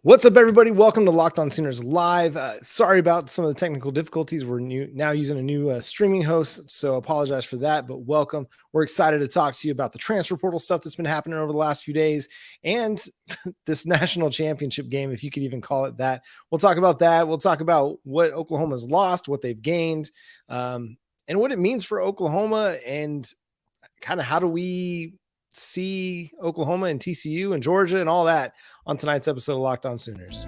What's up, everybody? Welcome to Locked On Sooners Live. Sorry about some of the technical difficulties. We're now using a new streaming host, so apologize for that, but welcome. We're excited to talk to you about the transfer portal stuff that's been happening over the last few days and this national championship game, if you could even call it that. We'll talk about that. We'll talk about what Oklahoma's lost, what they've gained, and what it means for Oklahoma, and kind of how do we see Oklahoma and TCU and Georgia and all that on tonight's episode of Locked On Sooners.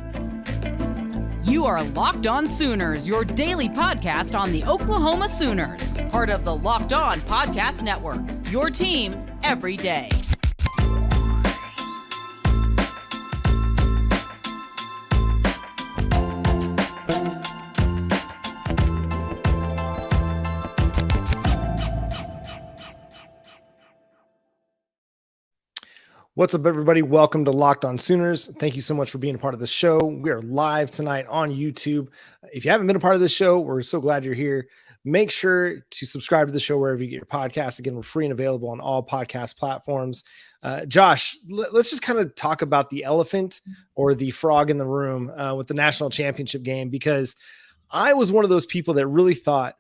You are Locked On Sooners, your daily podcast on the Oklahoma Sooners, part of the Locked On Podcast Network, your team every day. What's up, everybody? Welcome to Locked On Sooners. Thank you so much for being a part of the show. We are live tonight on YouTube. If you haven't been a part of the show, we're so glad you're here. Make sure to subscribe to the show wherever you get your podcasts. Again, we're free and available on all podcast platforms. Josh, let's just kind of talk about the elephant or the frog in the room with the national championship game, because I was one of those people that really thought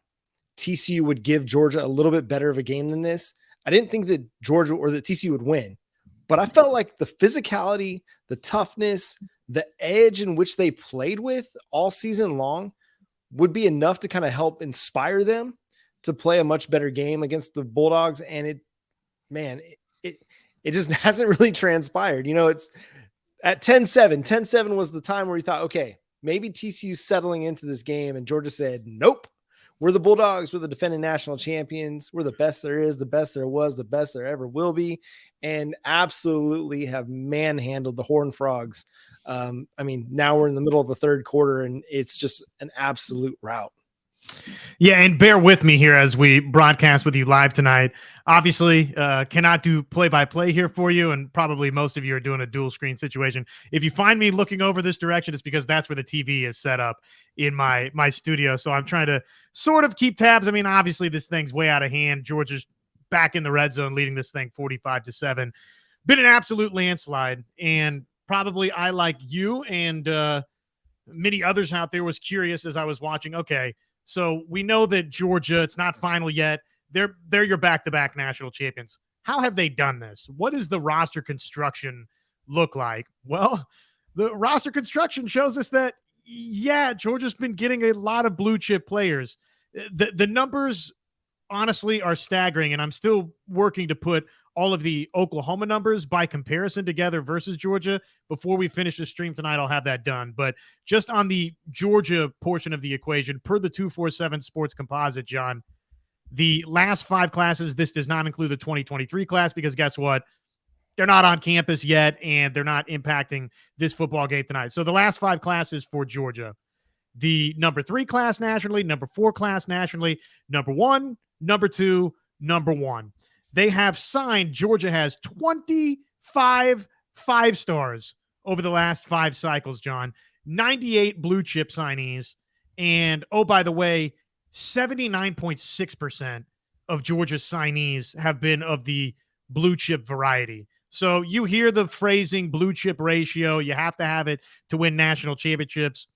TCU would give Georgia a little bit better of a game than this. I didn't think that Georgia or that TCU would win. But I felt like the physicality, the toughness, the edge in which they played with all season long would be enough to kind of help inspire them to play a much better game against the Bulldogs. And it just hasn't really transpired. You know, it's at 10-7. 10-7 was the time where you thought, okay, maybe TCU's settling into this game. And Georgia said, nope, we're the Bulldogs. We're the defending national champions. We're the best there is, the best there was, the best there ever will be. And absolutely have manhandled the Horned Frogs. Now we're in the middle of the third quarter, and it's just an absolute rout. Yeah, and bear with me here as we broadcast with you live tonight. Obviously, cannot do play-by-play here for you, and probably most of you are doing a dual screen situation. If you find me looking over this direction, it's because that's where the TV is set up in my studio. So I'm trying to sort of keep tabs. I mean, obviously, this thing's way out of hand. Georgia's back in the red zone, leading this thing 45-7. Been an absolute landslide, and probably I, like you and many others out there, was curious as I was watching. Okay, so we know that Georgia, it's not final yet. They're your back-to-back national champions. How have they done this? What does the roster construction look like? Well, the roster construction shows us that, yeah, Georgia's been getting a lot of blue-chip players. The numbers, honestly, are staggering, and I'm still working to put all of the Oklahoma numbers by comparison together versus Georgia. Before we finish the stream tonight, I'll have that done. But just on the Georgia portion of the equation, per the 247 Sports Composite, John, the last 5 classes, this does not include the 2023 class, because guess what? They're not on campus yet, and they're not impacting this football game tonight. So the last 5 classes for Georgia: the number 3 class nationally, number 4 class nationally, number 1, number 2, number 1. They have signed, Georgia has 25 5-stars over the last 5 cycles, John. 98 blue chip signees. And, oh, by the way, 79.6% of Georgia's signees have been of the blue chip variety. So you hear the phrasing blue chip ratio. You have to have it to win national championships.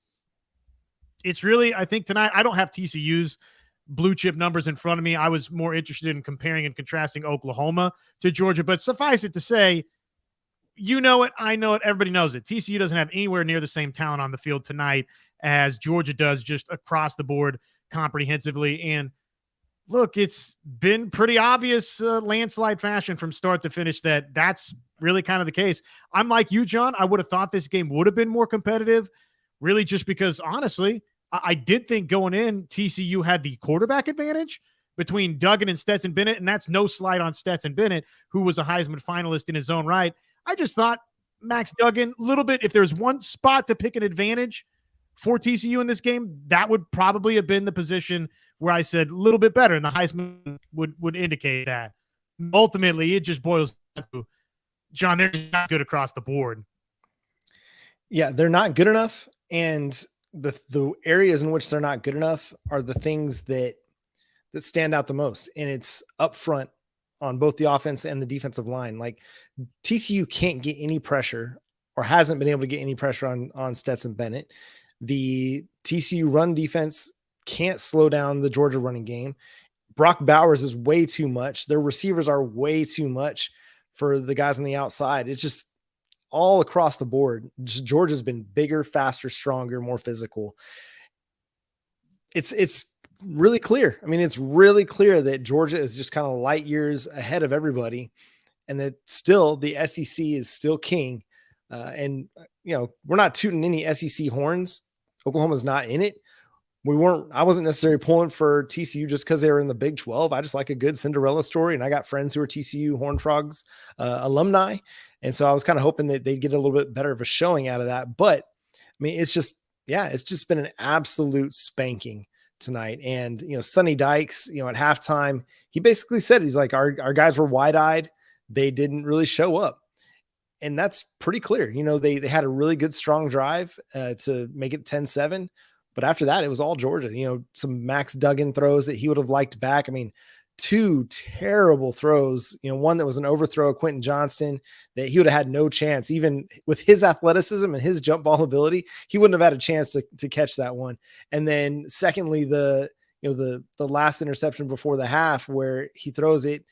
It's really, I think tonight, I don't have TCU's blue chip numbers in front of me. I was more interested in comparing and contrasting Oklahoma to Georgia, but suffice it to say, you know it, I know it, everybody knows it. TCU doesn't have anywhere near the same talent on the field tonight as Georgia does, just across the board comprehensively. And look, it's been pretty obvious landslide fashion from start to finish that that's really kind of the case. I'm like you, John. I would have thought this game would have been more competitive, really, just because, honestly, I did think going in, TCU had the quarterback advantage between Duggan and Stetson Bennett, and that's no slight on Stetson Bennett, who was a Heisman finalist in his own right. I just thought Max Duggan, a little bit, if there's one spot to pick an advantage for TCU in this game, that would probably have been the position where I said a little bit better, and the Heisman would indicate that. Ultimately, it just boils down to, John, they're just not good across the board. Yeah, they're not good enough, and the areas in which they're not good enough are the things that stand out the most. And it's up front on both the offense and the defensive line. Like, TCU can't get any pressure or hasn't been able to get any pressure on Stetson Bennett. The TCU run defense can't slow down the Georgia running game. Brock Bowers is way too much. Their receivers are way too much for the guys on the outside. It's just all across the board. Georgia's been bigger, faster, stronger, more physical. It's really clear. I mean, it's really clear that Georgia is just kind of light years ahead of everybody, and that still the SEC is still king. And we're not tooting any SEC horns. Oklahoma's not in it. I wasn't necessarily pulling for TCU just because they were in the Big 12. I just like a good Cinderella story. And I got friends who are TCU Horned Frogs alumni. And so I was kind of hoping that they'd get a little bit better of a showing out of that. But I mean, it's just been an absolute spanking tonight. And, Sonny Dykes, at halftime, he basically said, he's like, our guys were wide eyed. They didn't really show up. And that's pretty clear. They had a really good, strong drive to make it 10-7. But after that, it was all Georgia. Some Max Duggan throws that he would have liked back. I mean, 2 terrible throws. One that was an overthrow of Quentin Johnston that he would have had no chance. Even with his athleticism and his jump ball ability, he wouldn't have had a chance to catch that one. And then secondly, the last interception before the half where he throws it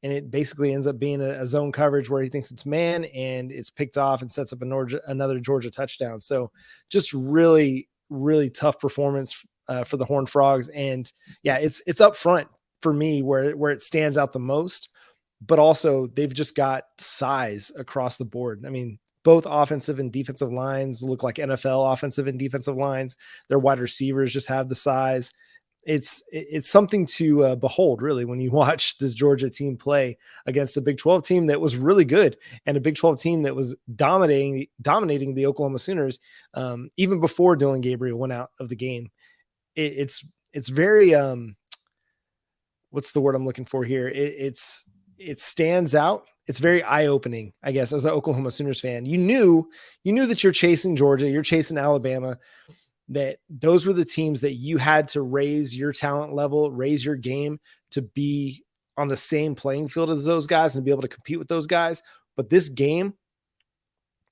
and it basically ends up being a zone coverage where he thinks it's man and it's picked off and sets up another Georgia touchdown. So just really, really tough performance for the Horned Frogs. And yeah, it's up front for me where it stands out the most, but also they've just got size across the board. I mean, both offensive and defensive lines look like NFL offensive and defensive lines. Their wide receivers just have the size. It's something to behold, really, when you watch this Georgia team play against a Big 12 team that was really good and a Big 12 team that was dominating the Oklahoma Sooners even before Dylan Gabriel went out of the game. It's very what's the word I'm looking for here? It stands out. It's very eye-opening, I guess, as an Oklahoma Sooners fan. You knew that you're chasing Georgia, you're chasing Alabama, that those were the teams that you had to raise your talent level, raise your game to be on the same playing field as those guys and be able to compete with those guys. But this game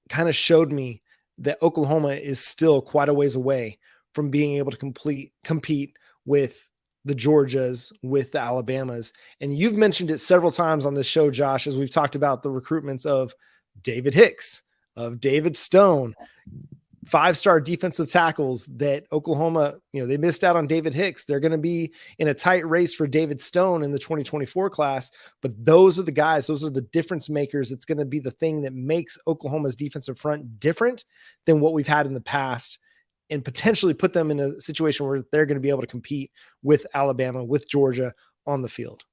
kind of showed me that Oklahoma is still quite a ways away from being able to compete with the Georgias, with the Alabamas. And you've mentioned it several times on this show, Josh, as we've talked about the recruitments of David Hicks, of David Stone, 5-star defensive tackles that Oklahoma, they missed out on David Hicks. They're going to be in a tight race for David Stone in the 2024 class, but those are the guys, those are the difference makers. It's going to be the thing that makes Oklahoma's defensive front different than what we've had in the past and potentially put them in a situation where they're going to be able to compete with Alabama, with Georgia on the field.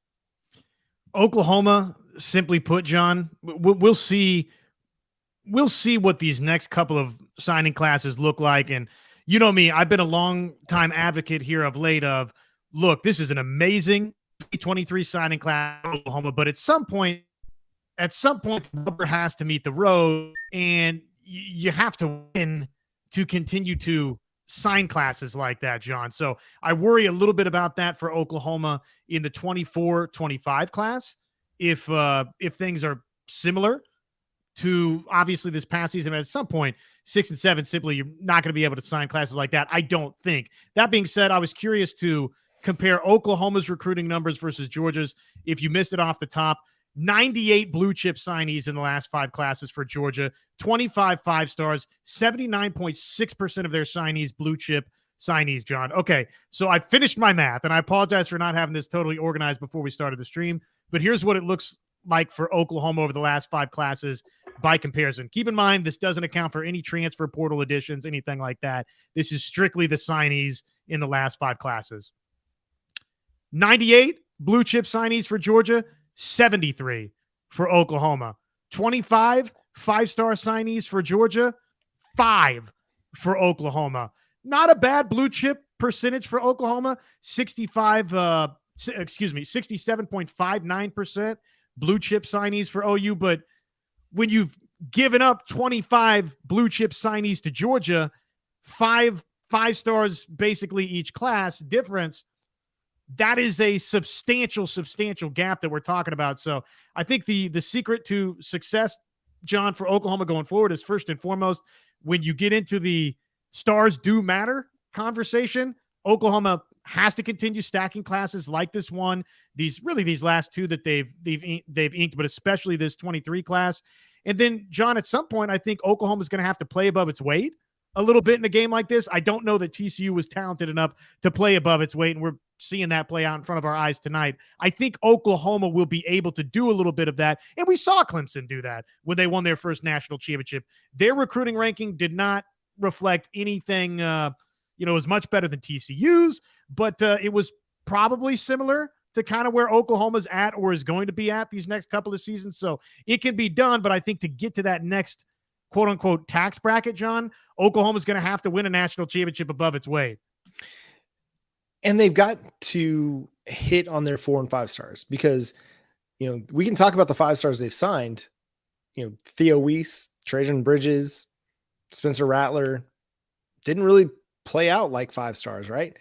Oklahoma, simply put, John, we'll see what these next couple of signing classes look like. And you know me, I've been a long time advocate here of late of, look, this is an amazing 23 signing class in Oklahoma, but at some point, the rubber has to meet the road, and you have to win to continue to sign classes like that, John. So I worry a little bit about that for Oklahoma in the 24-25 class. If things are similar to obviously this past season, at some point 6 and 7, simply you're not going to be able to sign classes like that, I don't think. That being said, I was curious to compare Oklahoma's recruiting numbers versus Georgia's. If you missed it off the top, 98 blue chip signees in the last 5 classes for Georgia, 25 5-stars, 79.6% of their signees blue chip signees, John. Okay, so I finished my math, and I apologize for not having this totally organized before we started the stream, but here's what it looks like for Oklahoma over the last 5 classes by comparison. Keep in mind, this doesn't account for any transfer portal additions, anything like that. This is strictly the signees in the last 5 classes. 98 blue chip signees for Georgia, 73 for Oklahoma. 25 5-star signees for Georgia, 5 for Oklahoma. Not a bad blue chip percentage for Oklahoma, 67.59% blue chip signees for OU. But when you've given up 25 blue chip signees to Georgia, 5 5-stars basically each class difference, that is a substantial gap that we're talking about. So I think the secret to success John, for Oklahoma going forward is first and foremost, when you get into the stars do matter conversation, Oklahoma has to continue stacking classes like this one, these last two that they've inked, but especially this 23 class. And then, John, at some point, I think Oklahoma is going to have to play above its weight a little bit in a game like this. I don't know that TCU was talented enough to play above its weight, and we're seeing that play out in front of our eyes tonight. I think Oklahoma will be able to do a little bit of that, and we saw Clemson do that when they won their first national championship. Their recruiting ranking did not reflect anything, it was much better than TCU's, but it was probably similar to kind of where Oklahoma's at or is going to be at these next couple of seasons. So it can be done, but I think to get to that next quote unquote tax bracket, John, Oklahoma's going to have to win a national championship above its weight. And they've got to hit on their 4 and 5 stars because, we can talk about the 5 stars they've signed, Theo Weiss, Trajan Bridges, Spencer Rattler didn't really play out like 5 stars, right?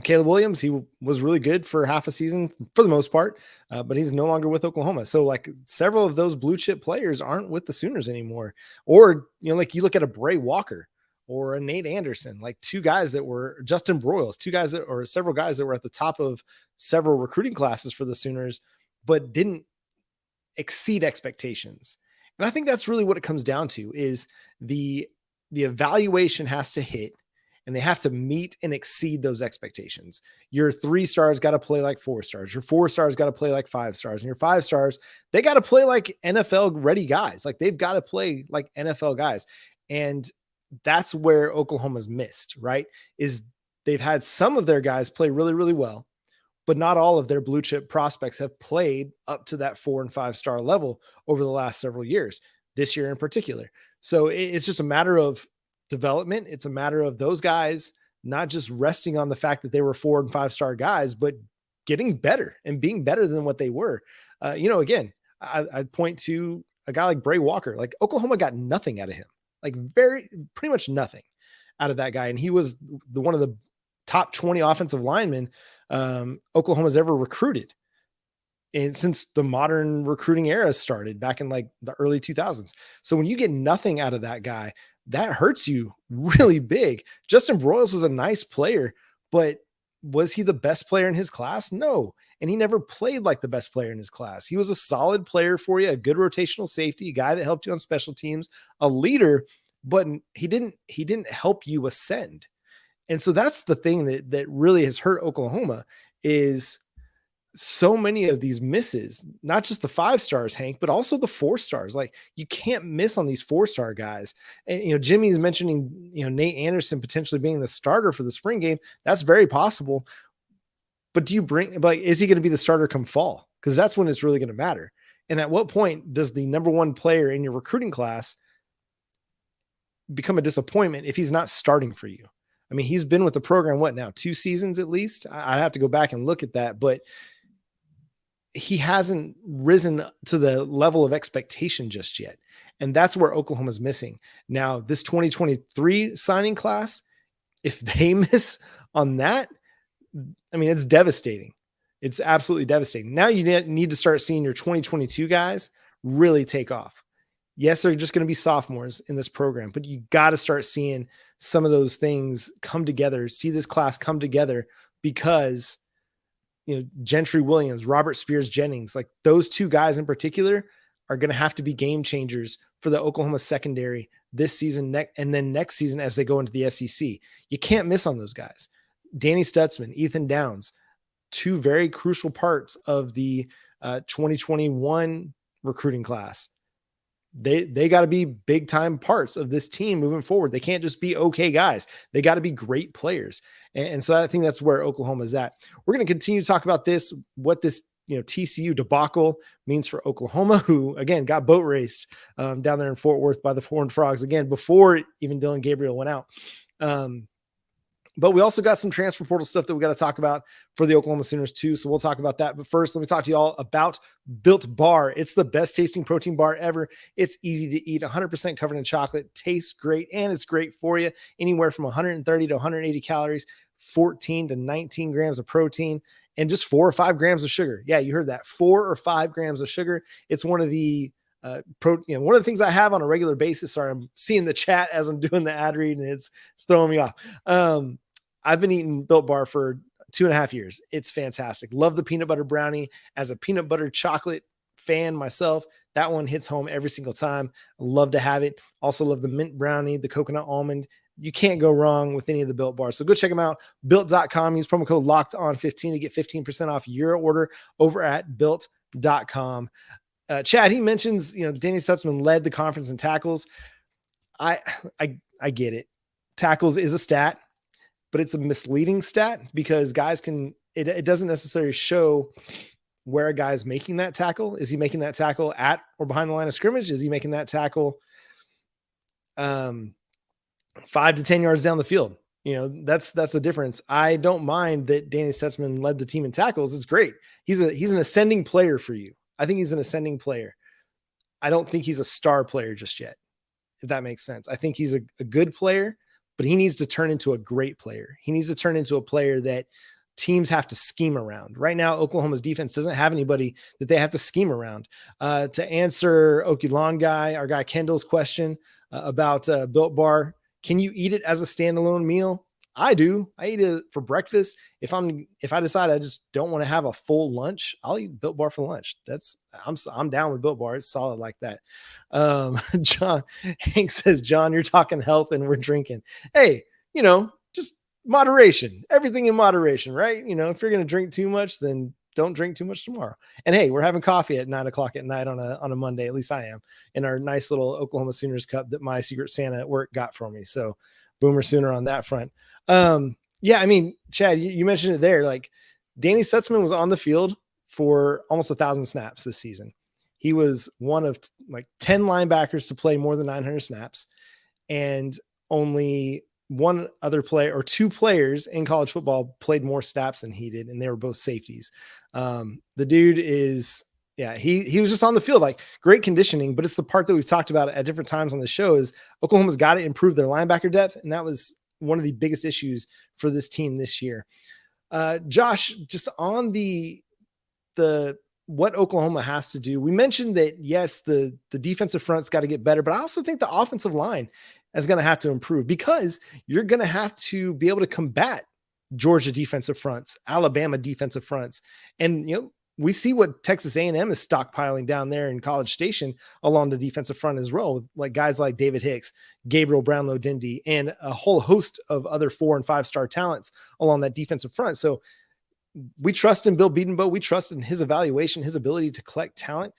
Caleb Williams, he was really good for half a season for the most part, but he's no longer with Oklahoma. So like several of those blue chip players aren't with the Sooners anymore. Or, like you look at a Bray Walker or a Nate Anderson, like 2 guys that were Justin Broyles, 2 guys that, or several guys that were at the top of several recruiting classes for the Sooners, but didn't exceed expectations. And I think that's really what it comes down to is the evaluation has to hit and they have to meet and exceed those expectations. Your 3 stars got to play like 4 stars. Your 4 stars got to play like 5 stars. And your 5 stars, they got to play like NFL ready guys. Like they've got to play like NFL guys. And that's where Oklahoma's missed, right? Is they've had some of their guys play really, really well, but not all of their blue chip prospects have played up to that 4 and 5 star level over the last several years, this year in particular. So it's just a matter of development. It's a matter of those guys not just resting on the fact that they were 4 and 5 star guys, but getting better and being better than what they were. Again, I'd point to a guy like Bray Walker. Like Oklahoma got nothing out of him, like pretty much nothing out of that guy. And he was one of the top 20 offensive linemen Oklahoma's ever recruited. And since the modern recruiting era started back in like the early 2000s. So when you get nothing out of that guy, that hurts you really big. Justin Broyles was a nice player, but was he the best player in his class? No. And he never played like the best player in his class. He was a solid player for you, a good rotational safety, a guy that helped you on special teams, a leader, but he didn't help you ascend. And so that's the thing that really has hurt Oklahoma is so many of these misses, not just the 5 stars, Hank, but also the 4 stars. Like you can't miss on these 4-star guys. And, Jimmy's mentioning, Nate Anderson potentially being the starter for the spring game. That's very possible. But is he going to be the starter come fall? Because that's when it's really going to matter. And at what point does the number 1 player in your recruiting class become a disappointment if he's not starting for you? I mean, he's been with the program, 2 seasons at least? I have to go back and look at that, but he hasn't risen to the level of expectation just yet. And that's where Oklahoma's missing. Now, this 2023 signing class, if they miss on that, I mean, it's devastating. It's absolutely devastating. Now you need to start seeing your 2022 guys really take off. Yes, they're just going to be sophomores in this program, but you got to start seeing some of those things come together, see this class come together because Gentry Williams, Robert Spears Jennings, like those 2 guys in particular are going to have to be game changers for the Oklahoma secondary this season and then next season as they go into the SEC. You can't miss on those guys. Danny Stutzman, Ethan Downs, 2 very crucial parts of the 2021 recruiting class. They got to be big time parts of this team moving forward. They can't just be okay guys. They got to be great players. And so I think that's where Oklahoma is at. We're going to continue to talk about this, what this TCU debacle means for Oklahoma, who again got boat raced down there in Fort Worth by the Horned Frogs again before even Dylan Gabriel went out. But we also got some transfer portal stuff that we got to talk about for the Oklahoma Sooners too. So we'll talk about that. But first, let me talk to you all about Built Bar. It's the best tasting protein bar ever. It's easy to eat, 100% covered in chocolate, tastes great, and it's great for you. Anywhere from 130 to 180 calories, 14 to 19 grams of protein, and just 4 or 5 grams of sugar. Yeah, you heard that. 4 or 5 grams of sugar. It's one of the One of the things I have on a regular basis, sorry, I'm seeing the chat as I'm doing the ad read and it's throwing me off. I've been eating Built Bar for 2.5 years. It's fantastic. Love the peanut butter brownie. As a peanut butter chocolate fan myself, that one hits home every single time. I love to have it. Also love the mint brownie, the coconut almond. You can't go wrong with any of the Built Bars. So go check them out. Built.com. Use promo code LOCKEDON15 to get 15% off your order over at Built.com. Chad, he mentions, Danny Stutzman led the conference in tackles. I get it. Tackles is a stat, but it's a misleading stat because guys it doesn't necessarily show where a guy's making that tackle. Is he making that tackle at or behind the line of scrimmage? Is he making that tackle 5 to 10 yards down the field? That's the difference. I don't mind that Danny Stutzman led the team in tackles. It's great. He's an ascending player for you. I think he's an ascending player. I don't think he's a star player just yet, if that makes sense. I think he's a good player, but he needs to turn into a great player. He needs to turn into a player that teams have to scheme around. Right now, Oklahoma's defense doesn't have anybody that they have to scheme around. To answer Okilon our guy Kendall's question about Built Bar, can you eat it as a standalone meal? I do. I eat it for breakfast. If I decide I just don't want to have a full lunch, I'll eat Built Bar for lunch. I'm down with Built Bar. It's solid like that. John Hank says, John, you're talking health and we're drinking. Hey, just moderation, everything in moderation, right? If you're going to drink too much, then don't drink too much tomorrow. And hey, we're having coffee at 9:00 at night on a Monday. At least I am, in our nice little Oklahoma Sooners cup that my Secret Santa at work got for me. So Boomer Sooner on that front. Chad, you mentioned it there. Like Danny Stutzman was on the field for almost 1,000 snaps this season. He was one of 10 linebackers to play more than 900 snaps, and only one other player or two players in college football played more snaps than he did, and they were both safeties. The dude is, he was just on the field, great conditioning, but it's the part that we've talked about at different times on the show is Oklahoma's got to improve their linebacker depth, and that was one of the biggest issues for this team this year. Josh, just on the what Oklahoma has to do, we mentioned that, yes, the defensive front's got to get better, but I also think the offensive line is going to have to improve because you're going to have to be able to combat Georgia defensive fronts, Alabama defensive fronts. And, we see what Texas A&M is stockpiling down there in College Station along the defensive front as well, with guys like David Hicks, Gabriel Brownlow-Dindy, and a whole host of other 4- and 5-star talents along that defensive front. So we trust in Bill Bedenbaugh. We trust in his evaluation, his ability to collect talent,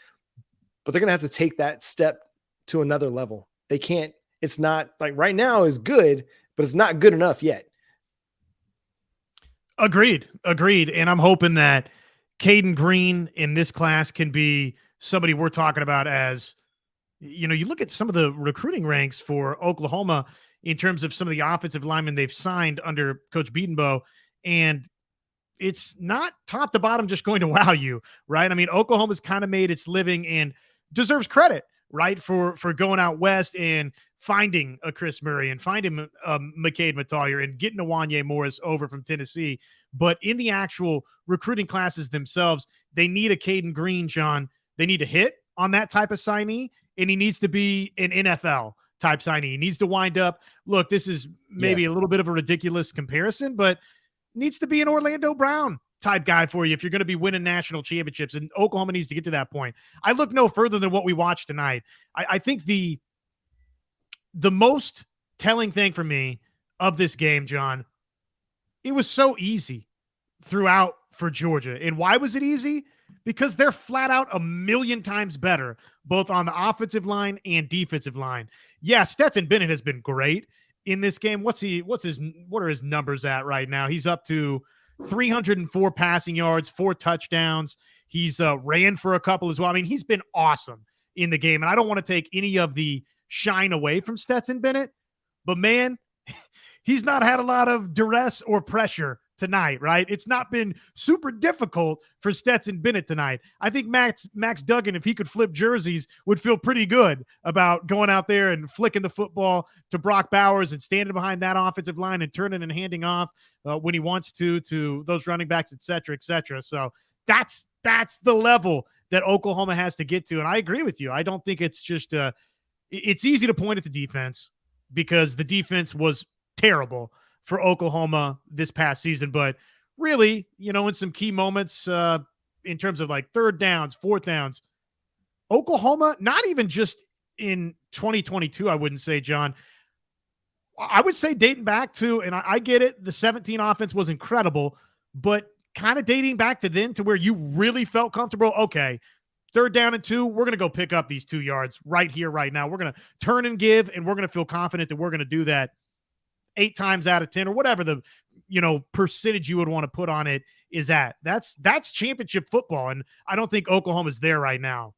but they're going to have to take that step to another level. They can't, it's not right now is good, but it's not good enough yet. Agreed. And I'm hoping that Caden Green in this class can be somebody we're talking about as, you look at some of the recruiting ranks for Oklahoma in terms of some of the offensive linemen they've signed under Coach Bedenbaugh, and it's not top to bottom just going to wow you, right? I mean, Oklahoma's kind of made its living and deserves credit, right, for going out west and finding a Chris Murray and finding McCade Metallier and getting a Wanye Morris over from Tennessee. But in the actual recruiting classes themselves, they need a Caden Green, John. They need to hit on that type of signee, and he needs to be an NFL type signee. He needs to wind up. Look, this is maybe a little bit of a ridiculous comparison, but needs to be an Orlando Brown type guy for you if you're going to be winning national championships, and Oklahoma needs to get to that point. I look no further than what we watched tonight. I think the most telling thing for me of this game, John, it was so easy throughout for Georgia. And why was it easy? Because they're flat out a million times better, both on the offensive line and defensive line. Yeah, Stetson Bennett has been great in this game. What are his numbers at right now? He's up to 304 passing yards, 4 touchdowns. He's ran for a couple as well. I mean, he's been awesome in the game. And I don't want to take any of the shine away from Stetson Bennett, but man, he's not had a lot of duress or pressure tonight, right? It's not been super difficult for Stetson Bennett tonight. I think Max Duggan, if he could flip jerseys, would feel pretty good about going out there and flicking the football to Brock Bowers and standing behind that offensive line and turning and handing off when he wants to those running backs, et cetera, et cetera. So that's That's the level that Oklahoma has to get to. And I agree with you. I don't think it's just it's easy to point at the defense because the defense was terrible for Oklahoma this past season. But really, in some key moments in terms of like third downs, fourth downs, Oklahoma, not even just in 2022, I wouldn't say, John. I would say dating back to, and I get it, the 17 offense was incredible, but kind of dating back to then to where you really felt comfortable. Okay, third down and 2, we're going to go pick up these 2 yards right here, right now. We're going to turn and give, and we're going to feel confident that we're going to do that 8 times out of 10 or whatever the percentage you would want to put on it is at. That's championship football, and I don't think Oklahoma's there right now.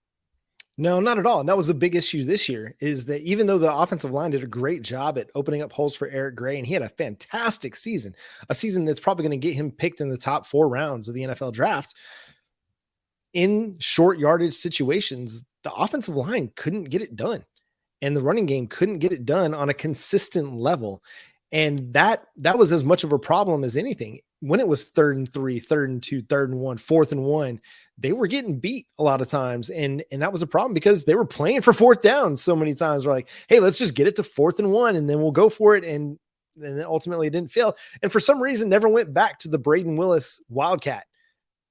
No, not at all. And that was the big issue this year, is that even though the offensive line did a great job at opening up holes for Eric Gray, and he had a fantastic season, a season that's probably going to get him picked in the top 4 rounds of the NFL draft, in short yardage situations, the offensive line couldn't get it done. And the running game couldn't get it done on a consistent level. And that was as much of a problem as anything. When it was 3rd and 3, 3rd and 2, 3rd and 1, 4th and 1, they were getting beat a lot of times. And that was a problem because they were playing for 4th down so many times. We're like, hey, let's just get it to 4th and 1 and then we'll go for it. And then ultimately it didn't fail. And for some reason, never went back to the Braden Willis Wildcat.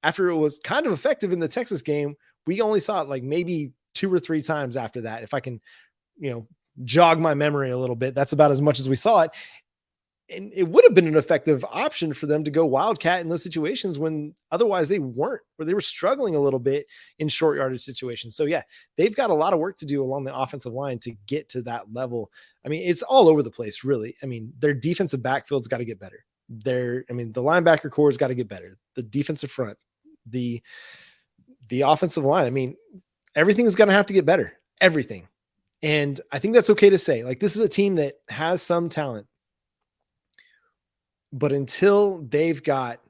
After it was kind of effective in the Texas game, we only saw it like maybe 2 or 3 times after that. If I can, jog my memory a little bit, that's about as much as we saw it. And it would have been an effective option for them to go Wildcat in those situations when otherwise they weren't, or they were struggling a little bit in short yardage situations. So yeah, they've got a lot of work to do along the offensive line to get to that level. I mean, it's all over the place, really. I mean, their defensive backfield's got to get better. The linebacker core has got to get better. The defensive front, the offensive line. I mean, everything's going to have to get better. Everything. And I think that's okay to say. Like, this is a team that has some talent. But until they've got,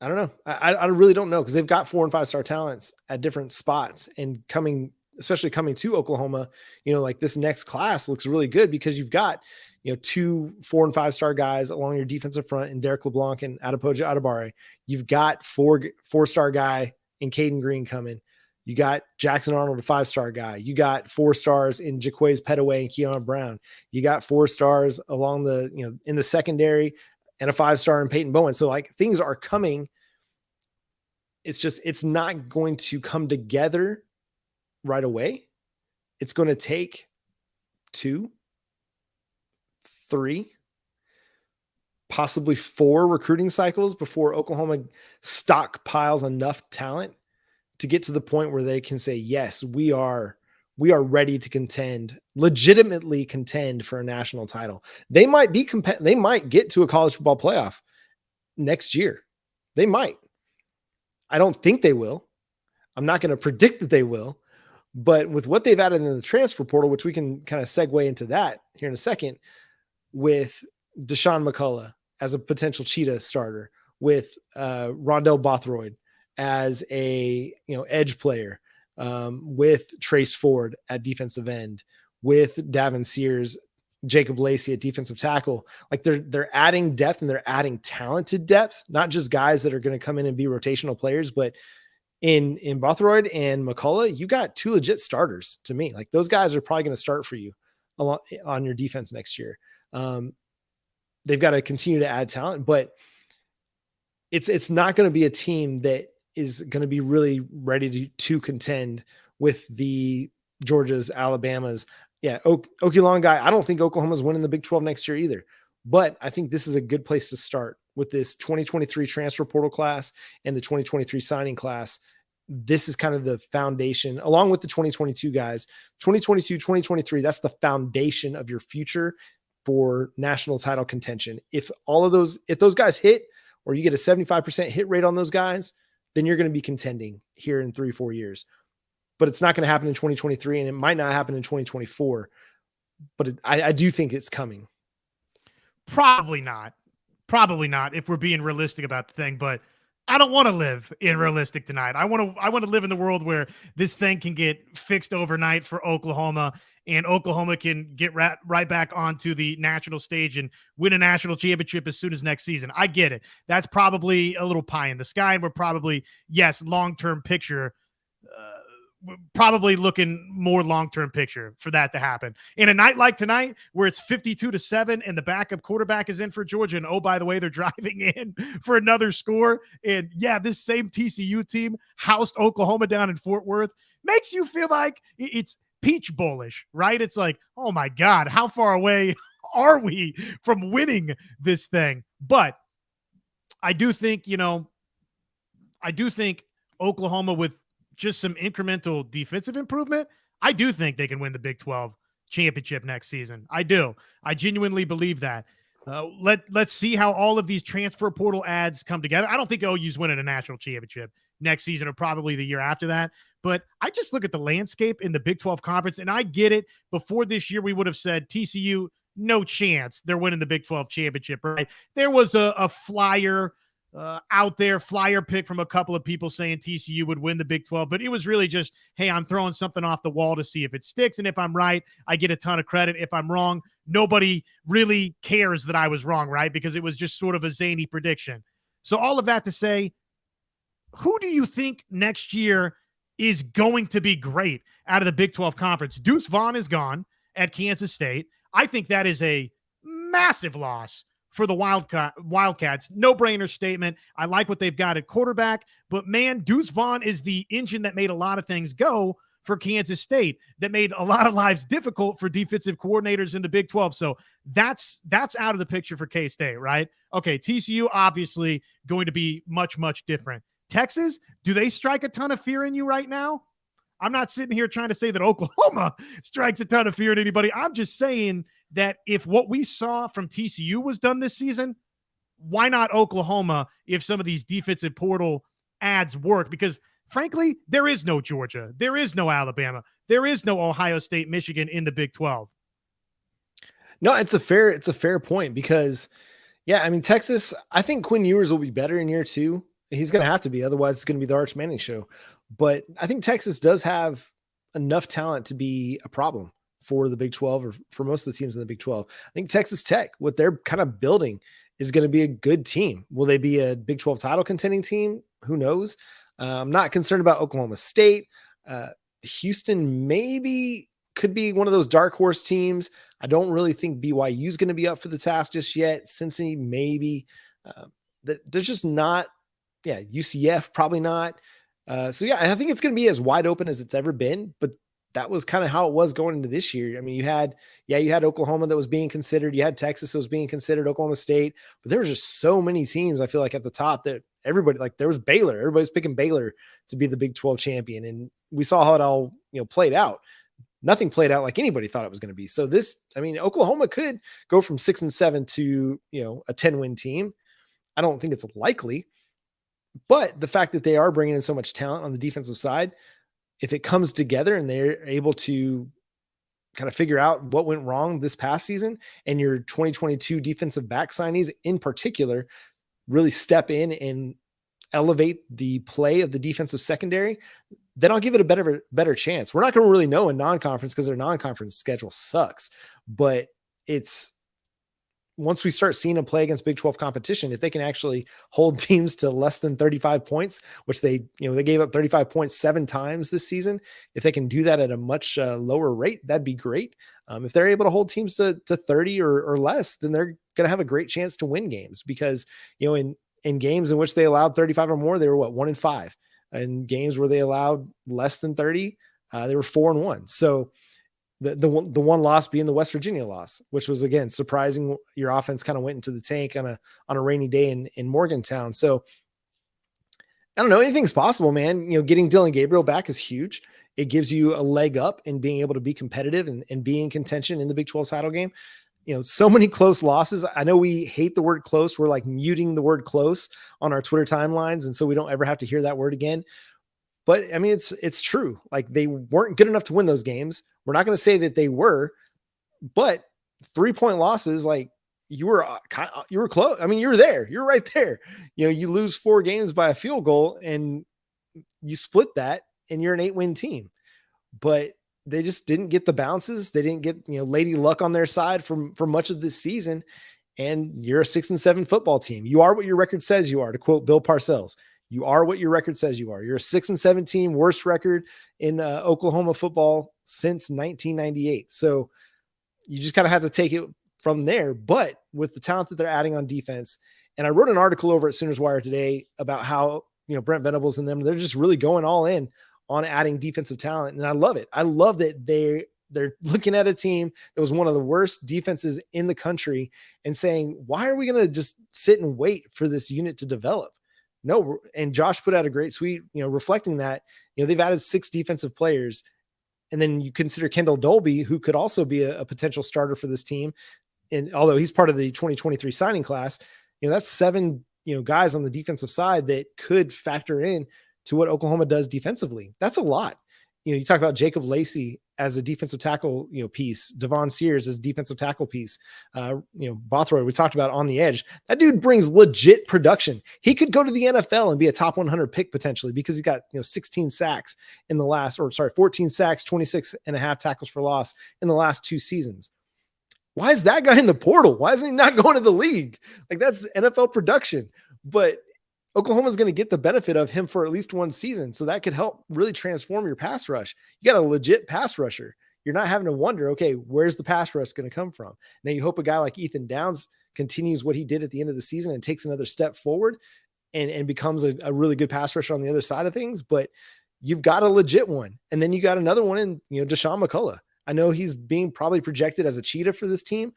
I don't know. I really don't know, because they've got 4 and 5 star talents at different spots, and especially coming to Oklahoma, like this next class looks really good because you've got, 2 4 and 5 star guys along your defensive front in Derek LeBlanc and Adepoju Adebare. You've got 4-star guy in Caden Green coming. You got Jackson Arnold, a 5-star guy. You got 4 stars in Jaquays Petaway and Keon Brown. You got 4 stars along the, in the secondary, and a 5-star in Peyton Bowen. So like, things are coming. It's just, it's not going to come together right away. It's going to take 2, 3, possibly 4 recruiting cycles before Oklahoma stockpiles enough talent to get to the point where they can say, yes, we are ready to legitimately contend for a national title. They might they might get to a college football playoff next year. They might. I don't think they will. I'm not going to predict that they will, but with what they've added in the transfer portal, which we can kind of segue into that here in a second, with Deshaun McCullough as a potential Cheetah starter, with Rondell Bothroyd as a edge player, with Trace Ford at defensive end, with Davin Sears, Jacob Lacey at defensive tackle. Like, they're adding depth, and they're adding talented depth, not just guys that are going to come in and be rotational players, but in Bothroyd and McCullough, you got 2 legit starters to me. Like, those guys are probably going to start for you on your defense next year. They've got to continue to add talent, but it's not going to be a team that is going to be really ready to contend with the Georgias, Alabamas. Yeah. Okie Long guy. I don't think Oklahoma's winning the Big 12 next year either, but I think this is a good place to start with this 2023 transfer portal class and the 2023 signing class. This is kind of the foundation, along with the 2022 guys, 2022, 2023. That's the foundation of your future for national title contention. If those guys hit, or you get a 75% hit rate on those guys, then you're going to be contending here in 3-4 years. But it's not going to happen in 2023, and it might not happen in 2024. But I do think it's coming. Probably not. If we're being realistic about the thing, but I don't want to live in realistic tonight. I want to live in the world where this thing can get fixed overnight for Oklahoma, and Oklahoma can get right back onto the national stage and win a national championship as soon as next season. I get it. That's probably a little pie in the sky, and we're probably, yes, long-term picture, probably looking more long-term picture for that to happen. In a night like tonight, where it's 52-7 and the backup quarterback is in for Georgia, and oh, by the way, they're driving in for another score. And yeah, this same TCU team housed Oklahoma down in Fort Worth. Makes you feel like it's Peach Bowl-ish, right? It's like, oh my God, how far away are we from winning this thing? But I do think, Oklahoma, with just some incremental defensive improvement, I do think they can win the Big 12 championship next season. I do. I genuinely believe that. Let's see how all of these transfer portal ads come together. I don't think OU's winning a national championship next season or probably the year after that. But I just look at the landscape in the Big 12 conference, and I get it. Before this year, we would have said TCU, no chance they're winning the Big 12 championship, right? There was a flyer out there, flyer pick from a couple of people saying TCU would win the Big 12, but it was really just, hey, I'm throwing something off the wall to see if it sticks, and if I'm right, I get a ton of credit. If I'm wrong, nobody really cares that I was wrong, right? Because it was just sort of a zany prediction. So all of that to say, who do you think next year is going to be great out of the Big 12 conference? Deuce Vaughn is gone at Kansas State. I think that is a massive loss for the Wildcats. No-brainer statement. I like what they've got at quarterback, but man, Deuce Vaughn is the engine that made a lot of things go for Kansas State, that made a lot of lives difficult for defensive coordinators in the Big 12. So that's out of the picture for K-State, right? Okay, TCU obviously going to be much, much different. Texas, do they strike a ton of fear in you right now? I'm not sitting here trying to say that Oklahoma strikes a ton of fear in anybody. I'm just saying that if what we saw from TCU was done this season, why not Oklahoma if some of these defensive portal ads work? Because frankly, there is no Georgia. There is no Alabama. There is no Ohio State, Michigan in the Big 12. No, it's a fair point because, yeah, I mean, Texas, I think Quinn Ewers will be better in year 2. He's going to have to be. Otherwise, it's going to be the Arch Manning show. But I think Texas does have enough talent to be a problem for the Big 12 or for most of the teams in the Big 12. I think Texas Tech, what they're kind of building, is going to be a good team. Will they be a Big 12 title contending team? Who knows? I'm not concerned about Oklahoma State. Houston maybe could be one of those dark horse teams. I don't really think BYU is going to be up for the task just yet. Cincy, maybe. There's just not. Yeah, UCF, probably not. So yeah, I think it's going to be as wide open as it's ever been, but that was kind of how it was going into this year. I mean, you had Oklahoma that was being considered. You had Texas that was being considered, Oklahoma State, but there was just so many teams, I feel like, at the top that everybody, like there was Baylor. Everybody's picking Baylor to be the Big 12 champion. And we saw how it all, played out. Nothing played out like anybody thought it was going to be. So Oklahoma could go from 6-7 to, a 10-win team. I don't think it's likely, but the fact that they are bringing in so much talent on the defensive side, if it comes together and they're able to kind of figure out what went wrong this past season, and your 2022 defensive back signees in particular really step in and elevate the play of the defensive secondary, then I'll give it a better chance. We're not going to really know in non-conference because their non-conference schedule sucks, but it's once we start seeing them play against Big 12 competition, if they can actually hold teams to less than 35 points, which they gave up 35 points 7 times this season. If they can do that at a much lower rate, that'd be great. If they're able to hold teams to 30 or less, then they're going to have a great chance to win games because, in games in which they allowed 35 or more, they were 1-5. In games where they allowed less than 30, they were 4-1. So the one loss being the West Virginia loss, which was, again, surprising. Your offense kind of went into the tank on a rainy day in Morgantown. So I don't know, anything's possible, man. Getting Dylan Gabriel back is huge. It gives you a leg up in being able to be competitive and be in contention in the Big 12 title game. So many close losses. I know we hate the word close. We're like muting the word close on our Twitter timelines. And so we don't ever have to hear that word again. But I mean, it's true. Like, they weren't good enough to win those games. We're not going to say that they were, but 3-point losses, like, you were close. I mean, you were there. You're right there. You lose 4 games by a field goal and you split that and you're an 8-win team. But they just didn't get the bounces. They didn't get, Lady Luck on their side for much of this season. And you're a 6-7 football team. You are what your record says you are, to quote Bill Parcells. You are what your record says you are. You're a 6-7 team, worst record in Oklahoma football since 1998. So you just kind of have to take it from there. But with the talent that they're adding on defense, and I wrote an article over at Sooners Wire today about how, Brent Venables and them, they're just really going all in on adding defensive talent. And I love it. I love that they're looking at a team that was one of the worst defenses in the country and saying, why are we going to just sit and wait for this unit to develop? No. And Josh put out a great tweet, reflecting that, they've added 6 defensive players. And then you consider Kendall Dolby, who could also be a potential starter for this team. And although he's part of the 2023 signing class, that's 7, guys on the defensive side that could factor in to what Oklahoma does defensively. That's a lot. You talk about Jacob Lacey as a defensive tackle, piece, Devon Sears as a defensive tackle piece, Bothroyd, we talked about on the edge. That dude brings legit production. He could go to the NFL and be a top 100 pick potentially because he got, 16 sacks 14 sacks, 26 and a half tackles for loss in the last 2 seasons. Why is that guy in the portal? Why isn't he not going to the league? Like, that's NFL production, but Oklahoma's going to get the benefit of him for at least 1 season. So that could help really transform your pass rush. You got a legit pass rusher. You're not having to wonder, okay, where's the pass rush going to come from? Now you hope a guy like Ethan Downs continues what he did at the end of the season and takes another step forward and becomes a really good pass rusher on the other side of things. But you've got a legit one. And then you got another one in, Deshaun McCullough. I know he's being probably projected as a cheetah for this team,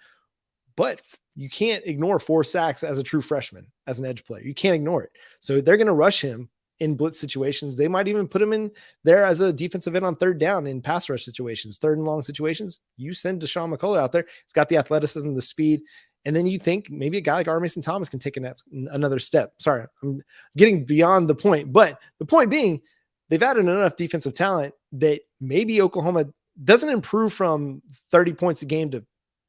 but you can't ignore 4 sacks as a true freshman, as an edge player. You can't ignore it. So they're going to rush him in blitz situations. They might even put him in there as a defensive end on 3rd down in pass rush situations, 3rd and long situations. You send Deshaun McCullough out there. He's got the athleticism, the speed. And then you think maybe a guy like R. Mason Thomas can take another step. Sorry, I'm getting beyond the point. But the point being, they've added enough defensive talent that maybe Oklahoma doesn't improve from 30 points a game to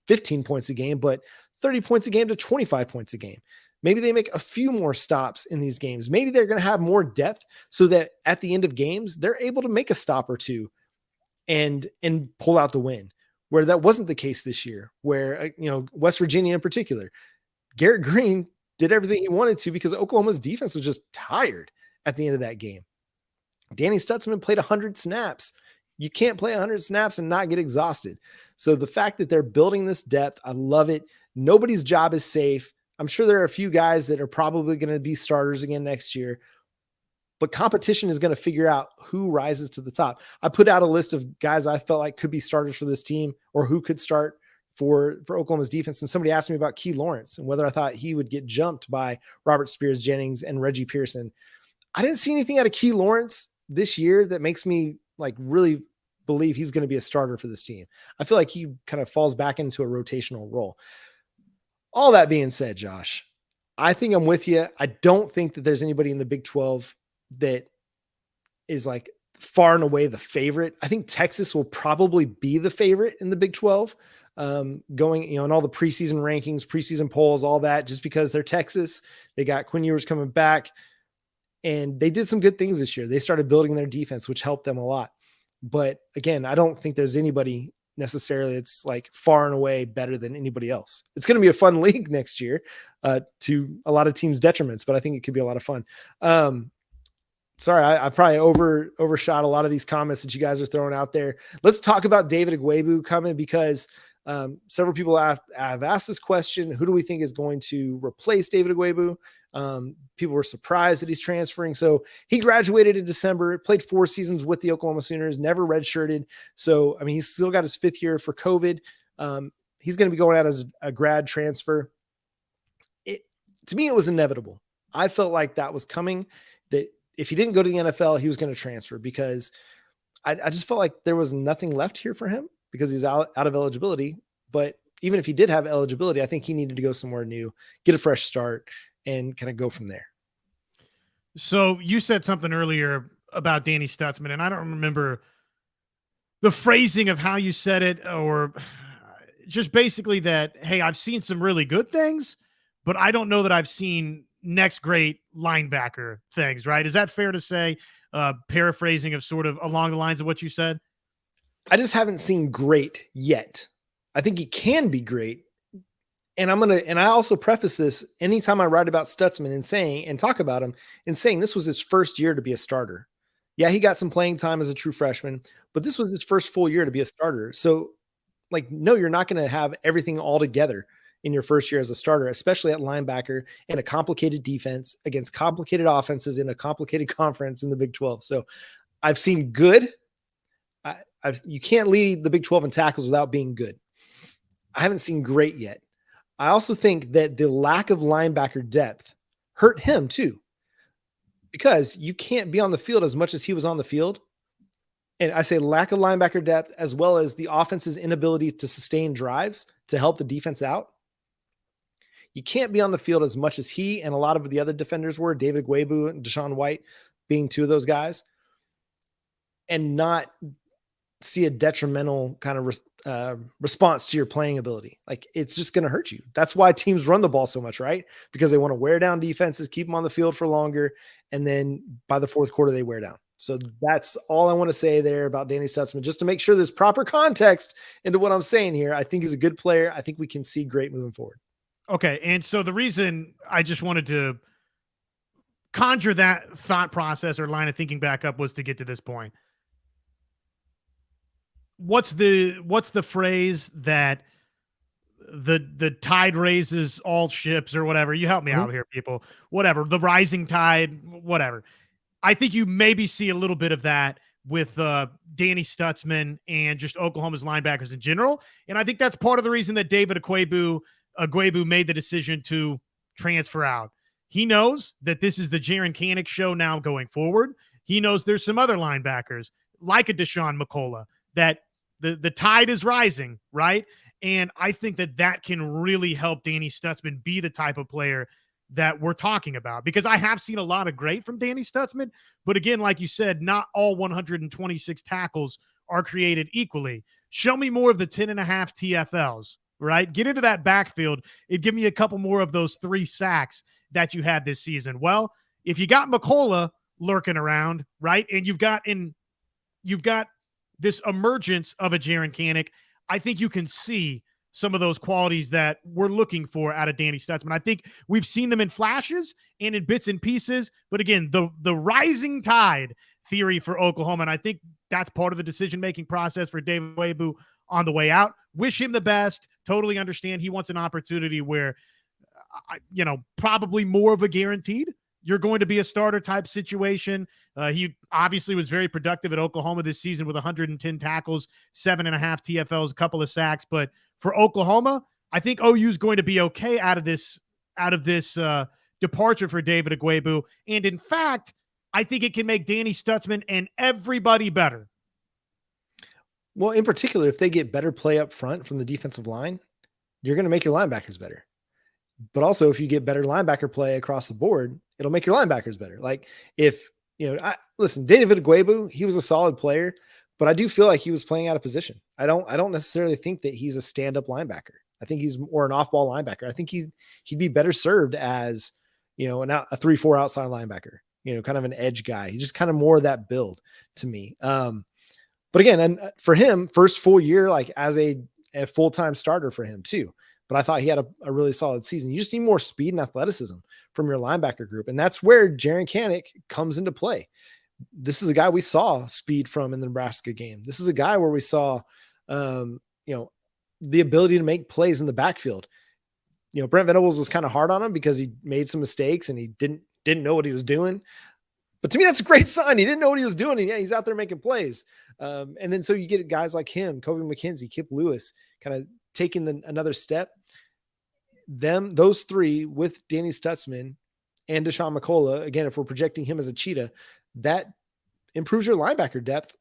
15 points a game, but 30 points a game to 25 points a game. Maybe they make a few more stops in these games. Maybe they're going to have more depth so that at the end of games, they're able to make a stop or two and pull out the win, where that wasn't the case this year, where, West Virginia in particular, Garrett Green did everything he wanted to because Oklahoma's defense was just tired at the end of that game. Danny Stutzman played 100 snaps. You can't play 100 snaps and not get exhausted. So the fact that they're building this depth, I love it. Nobody's job is safe. I'm sure there are a few guys that are probably going to be starters again next year, but competition is going to figure out who rises to the top. I put out a list of guys I felt like could be starters for this team or who could start for Oklahoma's defense. And somebody asked me about Key Lawrence and whether I thought he would get jumped by Robert Spears Jennings and Reggie Pearson. I didn't see anything out of Key Lawrence this year that makes me really believe he's going to be a starter for this team. I feel like he kind of falls back into a rotational role. All that being said, Josh, I think I'm with you. I don't think that there's anybody in the Big 12 that is far and away the favorite. I think Texas will probably be the favorite in the Big 12, going, in all the preseason rankings, preseason polls, all that, just because they're Texas. They got Quinn Ewers coming back and they did some good things this year. They started building their defense, which helped them a lot. But again, I don't think there's anybody necessarily it's far and away better than anybody else. It's going to be a fun league next year, to a lot of teams' detriments, but I think it could be a lot of fun. Sorry, I probably overshot a lot of these comments that you guys are throwing out there. Let's talk about David Ugwoegbu coming, because several people have asked this question. Who do we think is going to replace David Ugwoegbu? People were surprised that he's transferring. So he graduated in December, played 4 seasons with the Oklahoma Sooners, never redshirted. So, he's still got his 5th year for COVID. He's going to be going out as a grad transfer. To me, it was inevitable. I felt like that was coming, that if he didn't go to the NFL, he was going to transfer, because I just felt like there was nothing left here for him because he's out of eligibility. But even if he did have eligibility, I think he needed to go somewhere new, get a fresh start, and kind of go from there. So you said something earlier about Danny Stutzman, and I don't remember the phrasing of how you said it, or just basically that, hey, I've seen some really good things, but I don't know that I've seen next great linebacker things, right? Is that fair to say? Paraphrasing of sort of along the lines of what you said? I just haven't seen great yet. I think he can be great. And I also preface this anytime I write about Stutzman and talk about him and saying this was his first year to be a starter. Yeah, he got some playing time as a true freshman, but this was his first full year to be a starter. So no, you're not going to have everything all together in your first year as a starter, especially at linebacker in a complicated defense against complicated offenses in a complicated conference in the Big 12. So I've seen good. You can't lead the Big 12 in tackles without being good. I haven't seen great yet. I also think that the lack of linebacker depth hurt him too, because you can't be on the field as much as he was on the field. And I say lack of linebacker depth, as well as the offense's inability to sustain drives to help the defense out. You can't be on the field as much as he and a lot of the other defenders were, David Ugwoegbu and Deshaun White being two of those guys, and not see a detrimental kind of response to your playing ability. It's just going to hurt you. That's why teams run the ball so much, right? Because they want to wear down defenses, keep them on the field for longer, and then by the fourth quarter, they wear down. So that's all I want to say there about Danny Stutzman, just to make sure there's proper context into what I'm saying here. I think he's a good player. I think we can see great moving forward. Okay, and so the reason I just wanted to conjure that thought process or line of thinking back up was to get to this point. What's the phrase that the tide raises all ships or whatever? You help me out here, people. Whatever, the rising tide, whatever. I think you maybe see a little bit of that with Danny Stutzman and just Oklahoma's linebackers in general. And I think that's part of the reason that David Ugwoegbu made the decision to transfer out. He knows that this is the Jaren Kanak show now going forward. He knows there's some other linebackers like a Deshaun McCullough that the tide is rising, right? And I think that can really help Danny Stutzman be the type of player that we're talking about, because I have seen a lot of great from Danny Stutzman, but again, like you said, not all 126 tackles are created equally. Show me more of the 10.5 TFLs, right? Get into that backfield and give me a couple more of those 3 sacks that you had this season. Well, if you got McCullough lurking around, right, and you've got this emergence of a Jaren Kanak, I think you can see some of those qualities that we're looking for out of Danny Stutzman. I think we've seen them in flashes and in bits and pieces, but again, the rising tide theory for Oklahoma, and I think that's part of the decision-making process for David Ugwoegbu on the way out. Wish him the best. Totally understand he wants an opportunity where, probably more of a guaranteed you're going to be a starter type situation. He obviously was very productive at Oklahoma this season with 110 tackles, 7.5 TFLs, a couple of sacks. But for Oklahoma, I think OU is going to be okay out of this departure for David Ugwoegbu. And in fact, I think it can make Danny Stutzman and everybody better. Well, in particular, if they get better play up front from the defensive line, you're going to make your linebackers better. But also, if you get better linebacker play across the board, it'll make your linebackers better. Listen, David Ugwoegbu, he was a solid player, but I do feel like he was playing out of position. I don't necessarily think that he's a stand-up linebacker. I think he's more an off-ball linebacker. I think he'd be better served as, a 3-4 outside linebacker, kind of an edge guy. He's just kind of more of that build to me. But again, and for him, first full year, as a full-time starter for him too. But I thought he had a really solid season. You just need more speed and athleticism from your linebacker group. And that's where Jaren Kanak comes into play. This is a guy we saw speed from in the Nebraska game. This is a guy where we saw, the ability to make plays in the backfield. Brent Venables was kind of hard on him because he made some mistakes and he didn't know what he was doing. But to me, that's a great sign. He didn't know what he was doing. And yeah, he's out there making plays. And then so you get guys like him, Kobe McKenzie, Kip Lewis, kind of taking another step. Those 3 with Danny Stutzman and Deshaun McCullough, again, if we're projecting him as a cheetah, that improves your linebacker depth.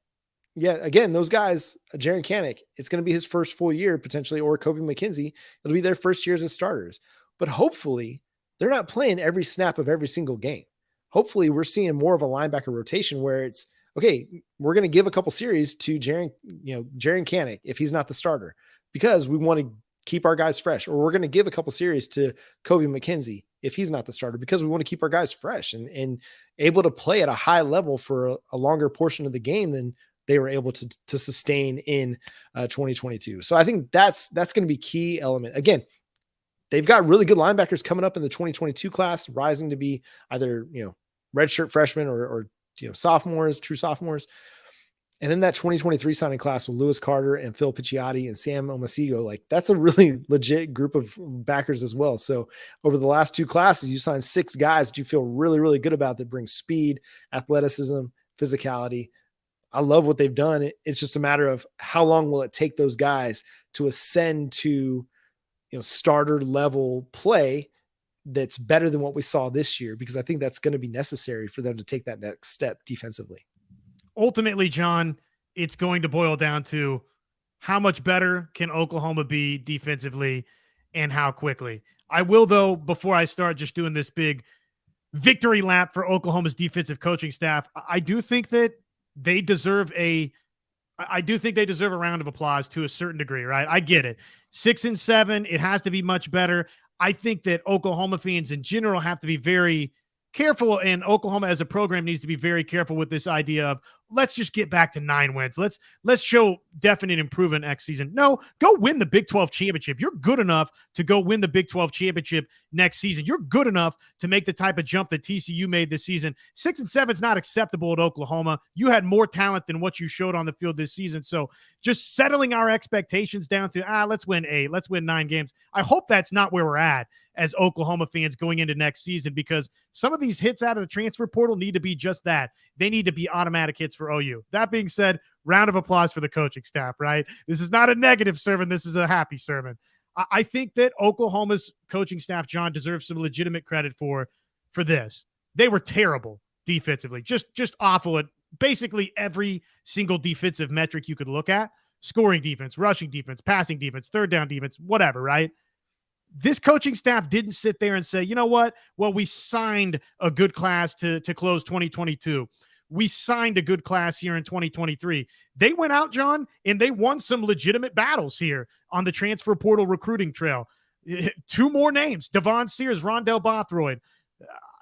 Yeah, again, those guys, Jaren Kanak, it's going to be his first full year potentially, or Kobe McKenzie, it'll be their first years as starters. But hopefully they're not playing every snap of every single game. Hopefully we're seeing more of a linebacker rotation where it's, okay, we're going to give a couple series to Jaren Kanak if he's not the starter, because we want to keep our guys fresh, or we're going to give a couple series to Kobe McKenzie if he's not the starter, because we want to keep our guys fresh and able to play at a high level for a longer portion of the game than they were able to sustain in 2022. So I think that's going to be key element. Again, they've got really good linebackers coming up in the 2022 class, rising to be either, redshirt freshmen or sophomores, true sophomores. And then that 2023 signing class with Lewis Carter and Phil Picciotti and Sam Omasigo, like that's a really legit group of backers as well. So over the last 2 classes, you signed 6 guys that you feel really, really good about that bring speed, athleticism, physicality. I love what they've done. It's just a matter of how long will it take those guys to ascend to, starter level play that's better than what we saw this year, because I think that's going to be necessary for them to take that next step defensively. Ultimately, John, it's going to boil down to how much better can Oklahoma be defensively and how quickly. I will, though, before I start just doing this big victory lap for Oklahoma's defensive coaching staff, I do think that they deserve a round of applause to a certain degree, right? I get it. 6-7, it has to be much better. I think that Oklahoma fans in general have to be very careful, and Oklahoma as a program needs to be very careful with this idea of let's just get back to 9 wins. Let's show definite improvement next season. No, go win the Big 12 championship. You're good enough to go win the Big 12 championship next season. You're good enough to make the type of jump that TCU made this season. 6-7 is not acceptable at Oklahoma. You had more talent than what you showed on the field this season. So just settling our expectations down to, let's win 8, let's win 9 games. I hope that's not where we're at as Oklahoma fans going into next season, because some of these hits out of the transfer portal need to be just that. They need to be automatic hits for OU. That being said, round of applause for the coaching staff, right? This is not a negative sermon. This is a happy sermon. I think that Oklahoma's coaching staff, John, deserves some legitimate credit for this. They were terrible defensively, just awful at basically every single defensive metric you could look at. Scoring defense, rushing defense, passing defense, third down defense, whatever, right? This coaching staff didn't sit there and say, you know what? Well, we signed a good class to close 2022. We signed a good class here in 2023. They went out, John, and they won some legitimate battles here on the transfer portal recruiting trail. 2 more names: Devon Sears, Rondell Bothroyd,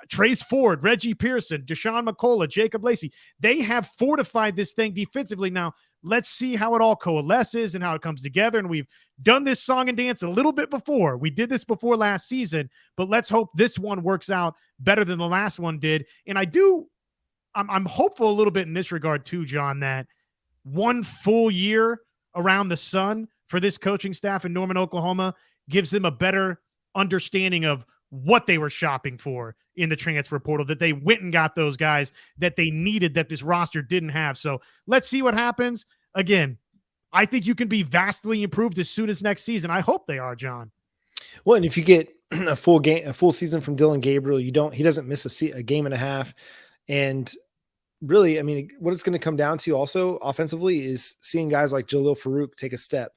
Trace Ford, Reggie Pearson, Deshaun McCullough, Jacob Lacey. They have fortified this thing defensively. Now, let's see how it all coalesces and how it comes together. And we've done this song and dance a little bit before. We did this before last season, but let's hope this one works out better than the last one did. And I'm hopeful a little bit in this regard too, John, that 1 full year around the sun for this coaching staff in Norman, Oklahoma gives them a better understanding of what they were shopping for in the transfer portal, that they went and got those guys that they needed that this roster didn't have. So let's see what happens. Again, I think you can be vastly improved as soon as next season. I hope they are, John. Well, and if you get a full season from Dylan Gabriel, he doesn't miss a game and a half. And really, I mean, what it's going to come down to also offensively is seeing guys like Jalil Farouk take a step.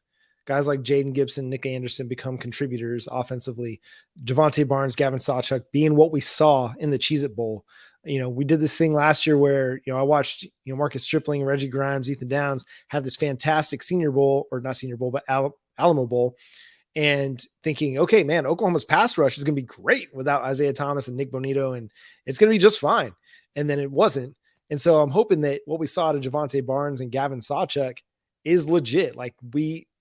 Guys like Jaden Gibson, Nick Anderson become contributors offensively. Javonte Barnes, Gavin Sawchuk being what we saw in the Cheez-It Bowl. We did this thing last year where, I watched, Marcus Stripling, Reggie Grimes, Ethan Downs have this fantastic Senior Bowl, or not Senior Bowl, but Alamo Bowl, and thinking, okay, man, Oklahoma's pass rush is going to be great without Isaiah Thomas and Nick Bonito, and it's going to be just fine. And then it wasn't. And so I'm hoping that what we saw to Javonte Barnes and Gavin Sawchuk is legit. Like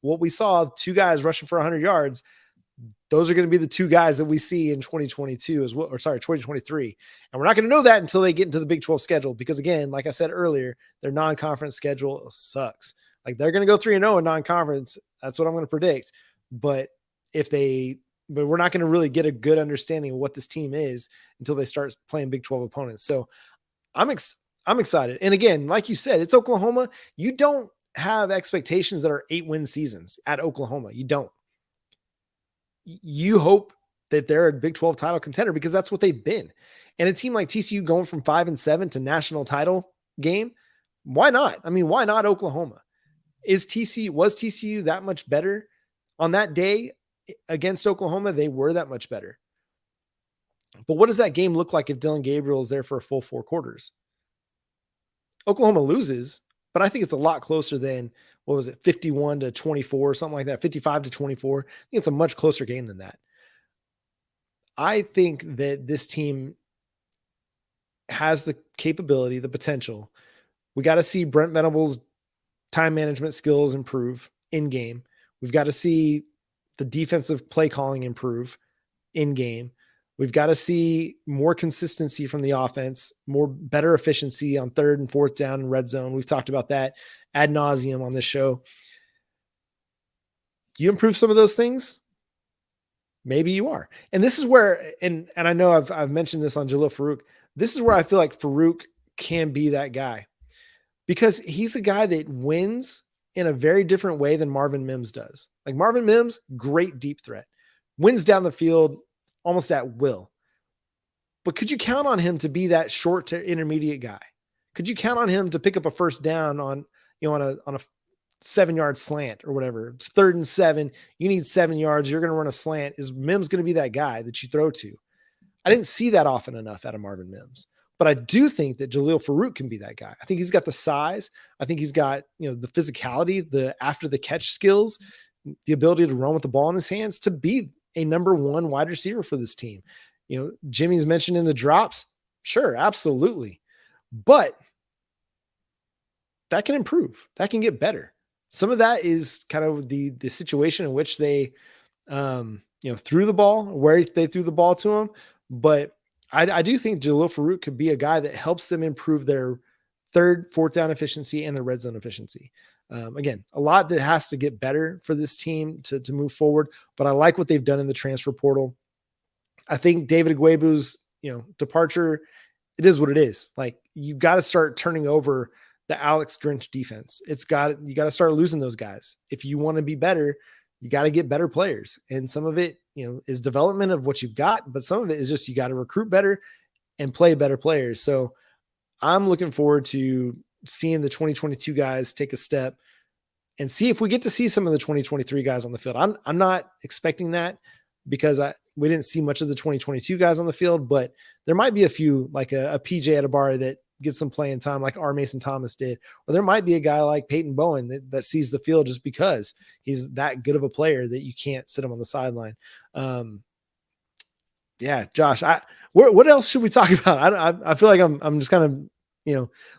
what we saw, 2 guys rushing for 100 yards, those are going to be the 2 guys that we see in 2022 as well, 2023. And we're not going to know that until they get into the Big 12 schedule, because again, like I said earlier, their non-conference schedule sucks. Like they're going to go 3-0 in non-conference. That's what I'm going to predict. But we're not going to really get a good understanding of what this team is until they start playing Big 12 opponents. So I'm excited. And again, like you said, it's Oklahoma. You don't have expectations that are 8-win seasons at Oklahoma. You don't. You hope that they're a Big 12 title contender, because that's what they've been. And a team like TCU going from 5-7 to national title game, why not? I mean, why not Oklahoma? Was TCU that much better on that day against Oklahoma? They were that much better. But what does that game look like if Dylan Gabriel is there for a full 4 quarters? Oklahoma loses, but I think it's a lot closer than, 51-24 or something like that, 55-24. I think it's a much closer game than that. I think that this team has the capability, the potential. We got to see Brent Venables time management skills improve in game. We've got to see the defensive play calling improve in game. We've got to see more consistency from the offense, better efficiency on 3rd and 4th down and red zone. We've talked about that ad nauseum on this show. You improve some of those things, maybe you are. And this is where, and I know I've mentioned this on Jalil Farooq. This is where I feel like Farooq can be that guy, because he's a guy that wins in a very different way than Marvin Mims does. Like Marvin Mims, great deep threat, wins down the field almost at will. But could you count on him to be that short to intermediate guy? Could you count on him to pick up a first down on a 7-yard slant or whatever? It's 3rd and 7. You need 7 yards. You're going to run a slant. Is Mims going to be that guy that you throw to? I didn't see that often enough out of Marvin Mims, but I do think that Jalil Farooq can be that guy. I think he's got the size. I think he's got, the physicality, the after the catch skills, the ability to run with the ball in his hands to be a number 1 wide receiver for this team. Jimmy's mentioned in the drops. Sure. Absolutely. But that can improve. That can get better. Some of that is kind of the situation in which they, threw the ball, where they threw the ball to him. But I do think Jalil Farooq could be a guy that helps them improve their 3rd, 4th down efficiency and their red zone efficiency. Again, a lot that has to get better for this team to move forward, but I like what they've done in the transfer portal. I think David Ugwoegbu's, departure, it is what it is. Like, you got to start turning over the Alex Grinch defense. You got to start losing those guys. If you want to be better, you got to get better players. And some of it, is development of what you've got, but some of it is just, you got to recruit better and play better players. So I'm looking forward to seeing the 2022 guys take a step and see if we get to see some of the 2023 guys on the field. I'm not expecting that, because we didn't see much of the 2022 guys on the field, but there might be a few, like a PJ Adebari that gets some playing time like R. Mason Thomas did, or there might be a guy like Peyton Bowen that sees the field just because he's that good of a player that you can't sit him on the sideline. Yeah, Josh, what else should we talk about? I feel like I'm just kind of,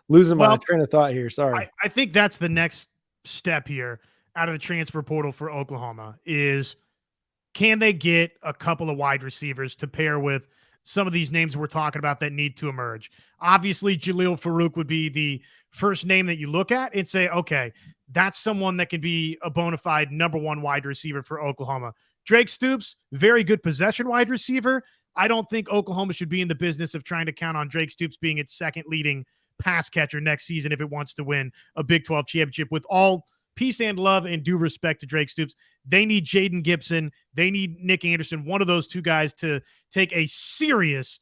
losing my train of thought here. Sorry. I think that's the next step here out of the transfer portal for Oklahoma is, can they get a couple of wide receivers to pair with some of these names we're talking about that need to emerge? Obviously, Jalil Farooq would be the first name that you look at and say, okay, that's someone that can be a bona fide number 1 wide receiver for Oklahoma. Drake Stoops, very good possession wide receiver. I don't think Oklahoma should be in the business of trying to count on Drake Stoops being its 2nd leading pass catcher next season if it wants to win a Big 12 championship. With all peace and love and due respect to Drake Stoops, they need Jaden Gibson. They need Nick Anderson, one of those 2 guys, to take a serious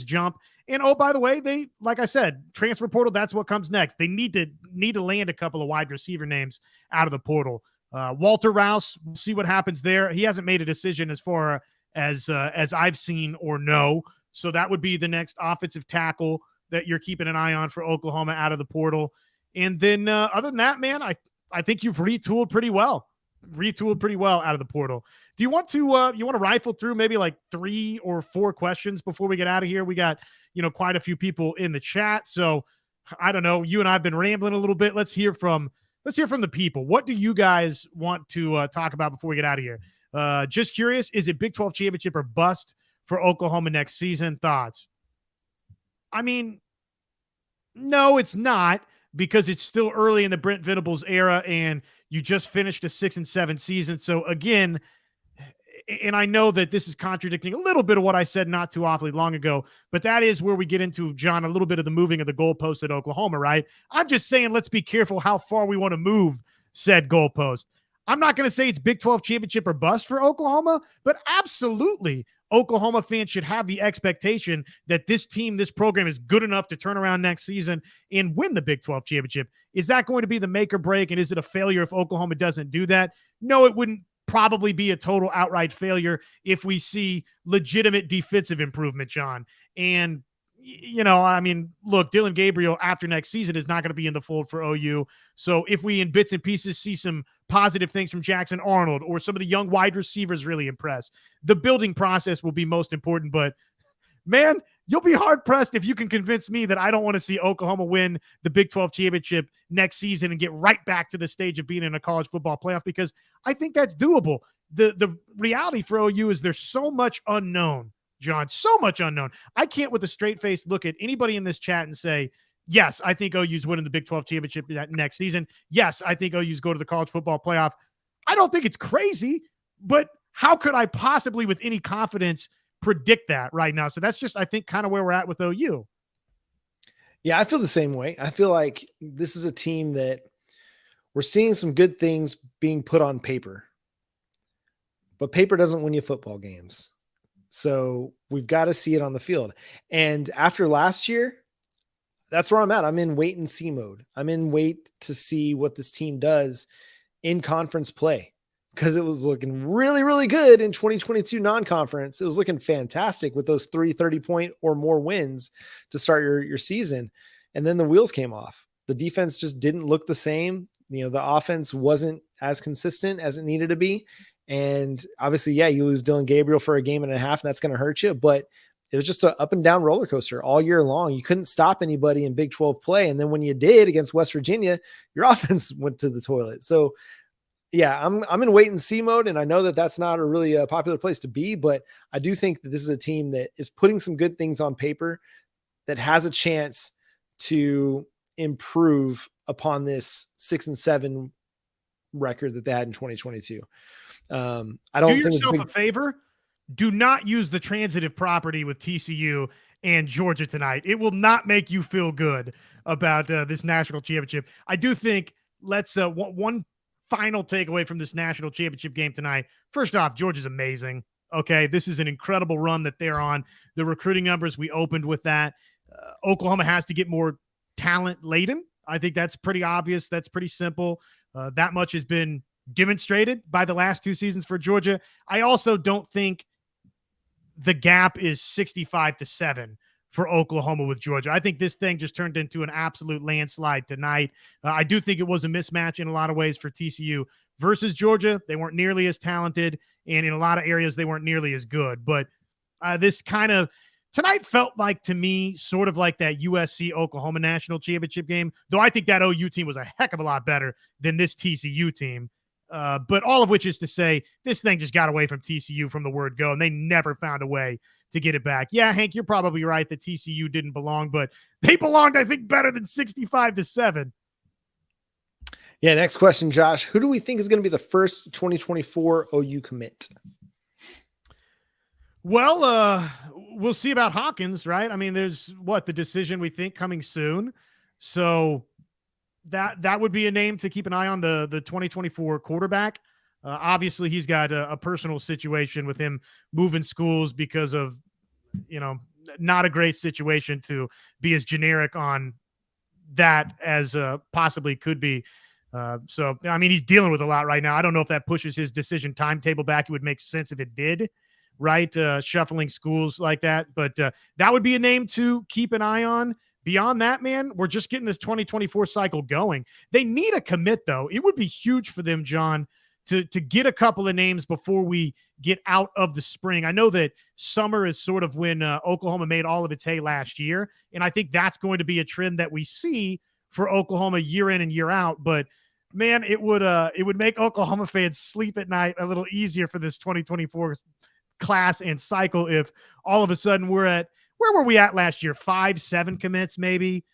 jump. And oh, by the way, they, like I said, transfer portal, that's what comes next. They need to land a couple of wide receiver names out of the portal. Walter Rouse, we'll see what happens there. He hasn't made a decision as far as I've seen or know. So that would be the next offensive tackle that you're keeping an eye on for Oklahoma out of the portal. And then other than that, man, I think you've retooled pretty well out of the portal. Do you want to rifle through maybe like 3 or 4 questions before we get out of here? We got, quite a few people in the chat. So I don't know, you and I've been rambling a little bit. Let's hear from the people. What do you guys want to talk about before we get out of here? Just curious, is it Big 12 championship or bust for Oklahoma next season? Thoughts? I mean, no, it's not, because it's still early in the Brent Venables era and you just finished a 6-7 season. So again, and I know that this is contradicting a little bit of what I said not too awfully long ago, but that is where we get into, John, a little bit of the moving of the goalpost at Oklahoma, right? I'm just saying, let's be careful how far we want to move said goalpost. I'm not going to say it's Big 12 championship or bust for Oklahoma, but absolutely Oklahoma fans should have the expectation that this team, this program is good enough to turn around next season and win the Big 12 championship. Is that going to be the make or break? And is it a failure if Oklahoma doesn't do that? No, it wouldn't probably be a total outright failure if we see legitimate defensive improvement, John. And, I mean, look, Dylan Gabriel after next season is not going to be in the fold for OU. So if we, in bits and pieces, see some positive things from Jackson Arnold or some of the young wide receivers really impress, the building process will be most important. But man, you'll be hard pressed if you can convince me that I don't want to see Oklahoma win the Big 12 championship next season and get right back to the stage of being in a college football playoff, because I think that's doable. The reality for OU is there's so much unknown, John, so much unknown. I can't with a straight face look at anybody in this chat and say, yes, I think OU's winning the Big 12 championship next season. Yes, I think OU's go to the college football playoff. I don't think it's crazy, but how could I possibly with any confidence predict that right now? So that's just, I think, kind of where we're at with OU. Yeah, I feel the same way. I feel like this is a team that we're seeing some good things being put on paper, but paper doesn't win you football games. So we've got to see it on the field. And after last year, that's where I'm at. I'm in wait and see mode. I'm in wait to see what this team does in conference play, because it was looking really, really good in 2022 non-conference. It was looking fantastic with those 3 30-point or more wins to start your season. And then the wheels came off. The defense just didn't look the same. You know, the offense wasn't as consistent as it needed to be. And obviously, yeah, you lose Dylan Gabriel for a game and a half, and that's going to hurt you. But it was just an up and down roller coaster all year long. You couldn't stop anybody in Big 12 play. And then when you did against West Virginia, your offense went to the toilet. So yeah, I'm in wait and see mode. And I know that that's not a really popular place to be, but I do think that this is a team that is putting some good things on paper that has a chance to improve upon this 6-7 record that they had in 2022. I don't do yourself a favor. Do not use the transitive property with TCU and Georgia tonight. It will not make you feel good about this national championship. I do think one final takeaway from this national championship game tonight. First off, Georgia's amazing. Okay, this is an incredible run that they're on. The recruiting numbers, we opened with that. Oklahoma has to get more talent laden. I think that's pretty obvious. That's pretty simple. That much has been demonstrated by the last 2 seasons for Georgia. I also don't think the gap is 65-7 for Oklahoma with Georgia. I think this thing just turned into an absolute landslide tonight. I do think it was a mismatch in a lot of ways for TCU versus Georgia. They weren't nearly as talented, and in a lot of areas, they weren't nearly as good. But this kind of tonight felt like, to me, sort of like that USC-Oklahoma national championship game, though I think that OU team was a heck of a lot better than this TCU team. But all of which is to say, this thing just got away from TCU from the word go, and they never found a way to get it back. Yeah, Hank, you're probably right that TCU didn't belong, but they belonged, I think, better than 65-7. Yeah, next question, Josh. Who do we think is going to be the first 2024 OU commit? Well, we'll see about Hawkins, right? I mean, there's the decision we think coming soon. So that would be a name to keep an eye on, the 2024 quarterback. Obviously, he's got a personal situation with him moving schools because of, not a great situation to be as generic on that as possibly could be. So, I mean, he's dealing with a lot right now. I don't know if that pushes his decision timetable back. It would make sense if it did, right? Shuffling schools like that. But that would be a name to keep an eye on. Beyond that, man, we're just getting this 2024 cycle going. They need a commit, though. It would be huge for them, John, to get a couple of names before we get out of the spring. I know that summer is sort of when Oklahoma made all of its hay last year, and I think that's going to be a trend that we see for Oklahoma year in and year out. But, man, it would make Oklahoma fans sleep at night a little easier for this 2024 class and cycle if all of a sudden we're at, where were we at last year? 5-7 commits maybe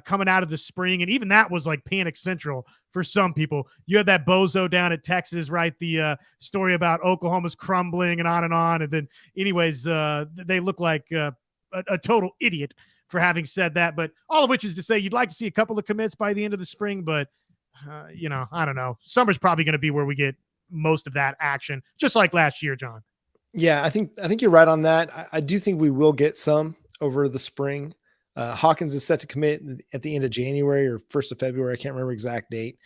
coming out of the spring. And even that was like panic central for some people. You had that bozo down at Texas, right? The story about Oklahoma's crumbling and on. And then anyways, they look like a total idiot for having said that. But all of which is to say you'd like to see a couple of commits by the end of the spring. But, I don't know. Summer's probably going to be where we get most of that action, just like last year, John. Yeah, I think you're right on that. I do think we will get some over the spring. Hawkins is set to commit at the end of January or 1st of February. I can't remember exact date.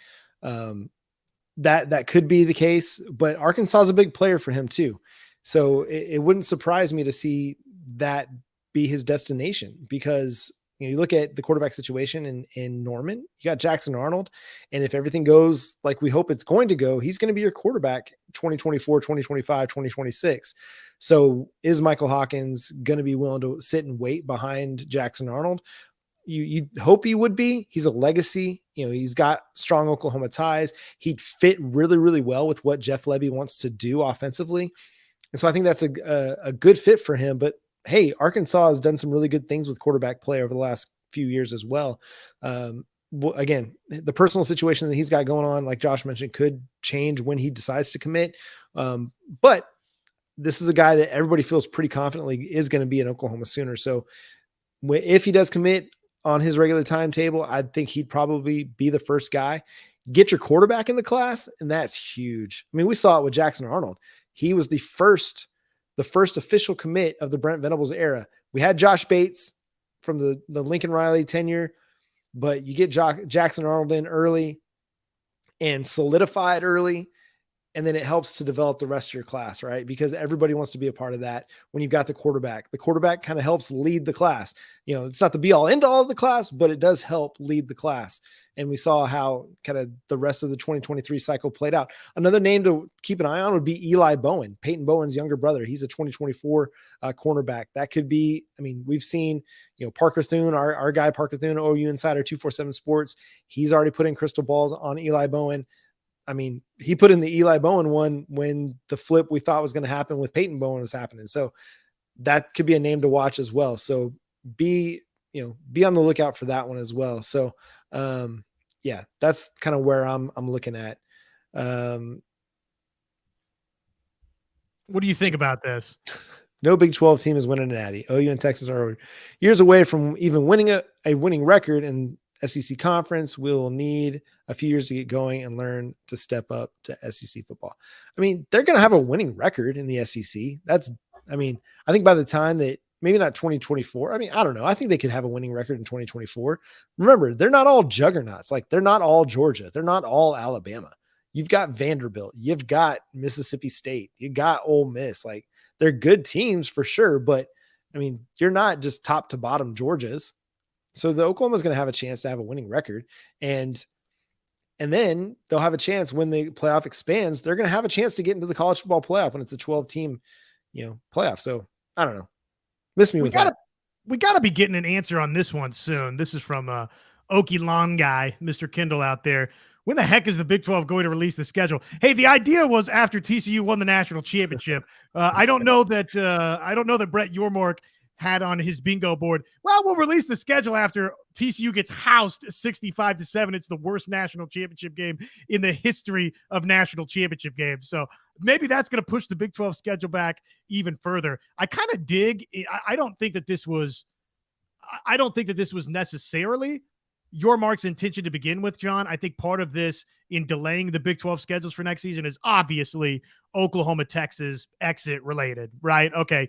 That could be the case, but Arkansas is a big player for him too. So it wouldn't surprise me to see that be his destination, because You look at the quarterback situation in Norman, you got Jackson Arnold. And if everything goes like we hope it's going to go, he's going to be your quarterback 2024, 2025, 2026. So is Michael Hawkins going to be willing to sit and wait behind Jackson Arnold? You hope he would be. He's a legacy. He's got strong Oklahoma ties. He'd fit really, really well with what Jeff Lebby wants to do offensively. And so I think that's a good fit for him. But hey, Arkansas has done some really good things with quarterback play over the last few years as well. Again, the personal situation that he's got going on, like Josh mentioned, could change when he decides to commit. But this is a guy that everybody feels pretty confidently is going to be an Oklahoma Sooner. So if he does commit on his regular timetable, I think he'd probably be the first guy. Get your quarterback in the class, and that's huge. I mean, we saw it with Jackson Arnold. He was the first official commit of the Brent Venables era. We had Josh Bates from the Lincoln Riley tenure, but you get Jackson Arnold in early and solidify it early, and then it helps to develop the rest of your class, right? Because everybody wants to be a part of that when you've got the quarterback. The quarterback kind of helps lead the class. It's not the be all end all of the class, but it does help lead the class. And we saw how kind of the rest of the 2023 cycle played out. Another name to keep an eye on would be Eli Bowen, Peyton Bowen's younger brother. He's a 2024 cornerback. That could be, we've seen, Parker Thune, our guy, Parker Thune, OU Insider 247 Sports. He's already put in crystal balls on Eli Bowen. He put in the Eli Bowen one when the flip we thought was going to happen with Peyton Bowen was happening. So that could be a name to watch as well. So be on the lookout for that one as well. So, yeah, that's kind of where I'm looking at. What do you think about this? No Big 12 team is winning an Natty. OU and Texas are years away from even winning a winning record in SEC conference. We'll need a few years to get going and learn to step up to SEC football. They're going to have a winning record in the SEC. I think by the time that maybe not 2024. I don't know. I think they could have a winning record in 2024. Remember, they're not all juggernauts. Like they're not all Georgia. They're not all Alabama. You've got Vanderbilt. You've got Mississippi State. You got Ole Miss. Like they're good teams for sure. But you're not just top to bottom Georgias. So the Oklahoma's going to have a chance to have a winning record. And then they'll have a chance when the playoff expands, they're going to have a chance to get into the college football playoff when it's a 12 team, playoff. So I don't know. Miss me with that. We got to be getting an answer on this one soon. This is from Okie Lawn guy, Mr. Kindle out there. When the heck is the Big 12 going to release the schedule? Hey, the idea was after TCU won the national championship. I don't know that Brett Yormark had on his bingo board. Well, we'll release the schedule after TCU gets housed 65-7. It's the worst national championship game in the history of national championship games. So maybe that's going to push the Big 12 schedule back even further. I kind of dig. I don't think that this was necessarily Yormark's intention to begin with, John. I think part of this in delaying the Big 12 schedules for next season is obviously Oklahoma, Texas exit related, right? Okay.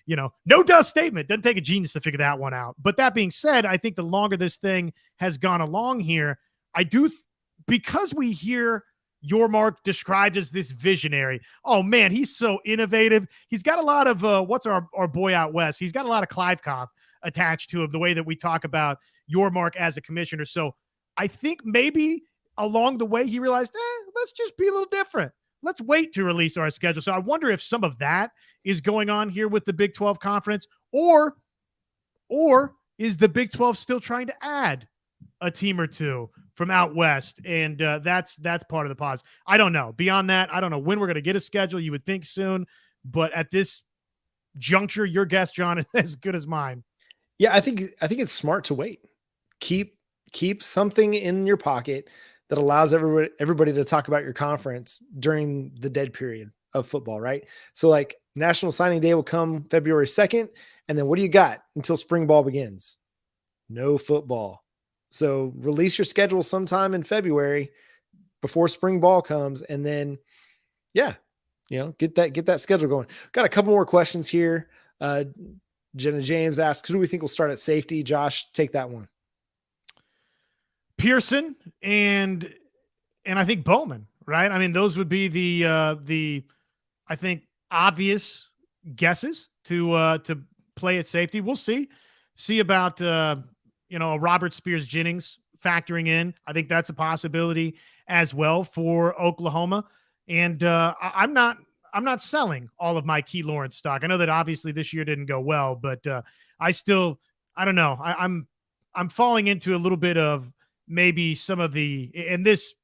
No dust statement. Doesn't take a genius to figure that one out. But that being said, I think the longer this thing has gone along here, because we hear Yormark described as this visionary. Oh man, he's so innovative. He's got a lot of, what's our boy out West? He's got a lot of Clive-Cobb attached to him, the way that we talk about Yormark as a commissioner. So I think maybe along the way he realized, let's just be a little different. Let's wait to release our schedule. So I wonder if some of that is going on here with the Big 12 conference, or is the Big 12 still trying to add a team or two from out West? And that's part of the pause. I don't know. Beyond that, I don't know when we're going to get a schedule. You would think soon, but at this juncture, your guess, John, is as good as mine. Yeah, I think it's smart to wait. Keep something in your pocket that allows everybody to talk about your conference during the dead period of football, right? So like National Signing Day will come February 2nd, and then what do you got until spring ball begins? No football. So release your schedule sometime in February before spring ball comes, and then get that schedule going. Got a couple more questions here. Jenna James asks, who do we think will start at safety? Josh, take that one. Pearson and I think Bowman, right? I mean, those would be the I think obvious guesses to play at safety. We'll see see about, a Robert Spears-Jennings factoring in. I think that's a possibility as well for Oklahoma. And I'm not selling all of my Key Lawrence stock. I know that obviously this year didn't go well, but I don't know. I'm falling into a little bit of maybe some of and this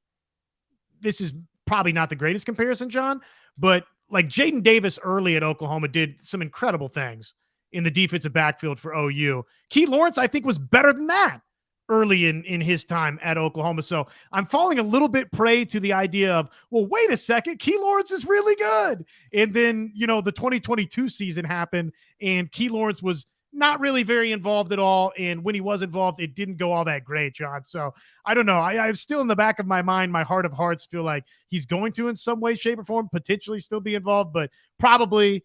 is probably not the greatest comparison, John, but like Jaden Davis early at Oklahoma did some incredible things in the defensive backfield for OU. Key Lawrence, I think, was better than that early in his time at Oklahoma. So I'm falling a little bit prey to the idea of, well, wait a second, Key Lawrence is really good. And then, the 2022 season happened and Key Lawrence was not really very involved at all. And when he was involved, it didn't go all that great, John. So I don't know. I'm still in the back of my mind, my heart of hearts feel like he's going to, in some way, shape, or form, potentially still be involved, but probably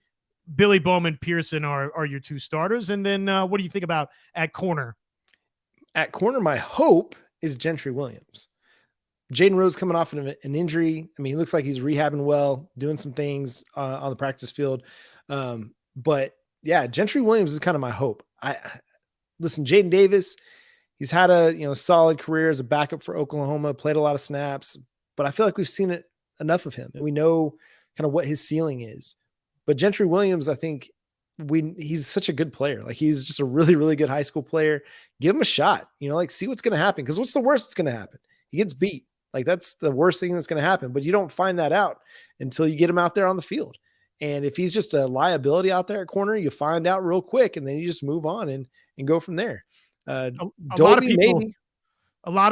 Billy Bowman, Pearson are your two starters. And then what do you think about at corner? At corner, my hope is Gentry Williams. Jaden Rose coming off an injury. I mean, he looks like he's rehabbing well, doing some things on the practice field. But yeah, Gentry Williams is kind of my hope. Listen, Jaden Davis, he's had a solid career as a backup for Oklahoma, played a lot of snaps, but I feel like we've seen it enough of him and we know kind of what his ceiling is. But Gentry Williams, I think he's such a good player. Like he's just a really, really good high school player. Give him a shot, see what's going to happen. Because what's the worst that's going to happen? He gets beat. Like that's the worst thing that's going to happen. But you don't find that out until you get him out there on the field. And if he's just a liability out there at corner, you find out real quick, and then you just move on and go from there. A lot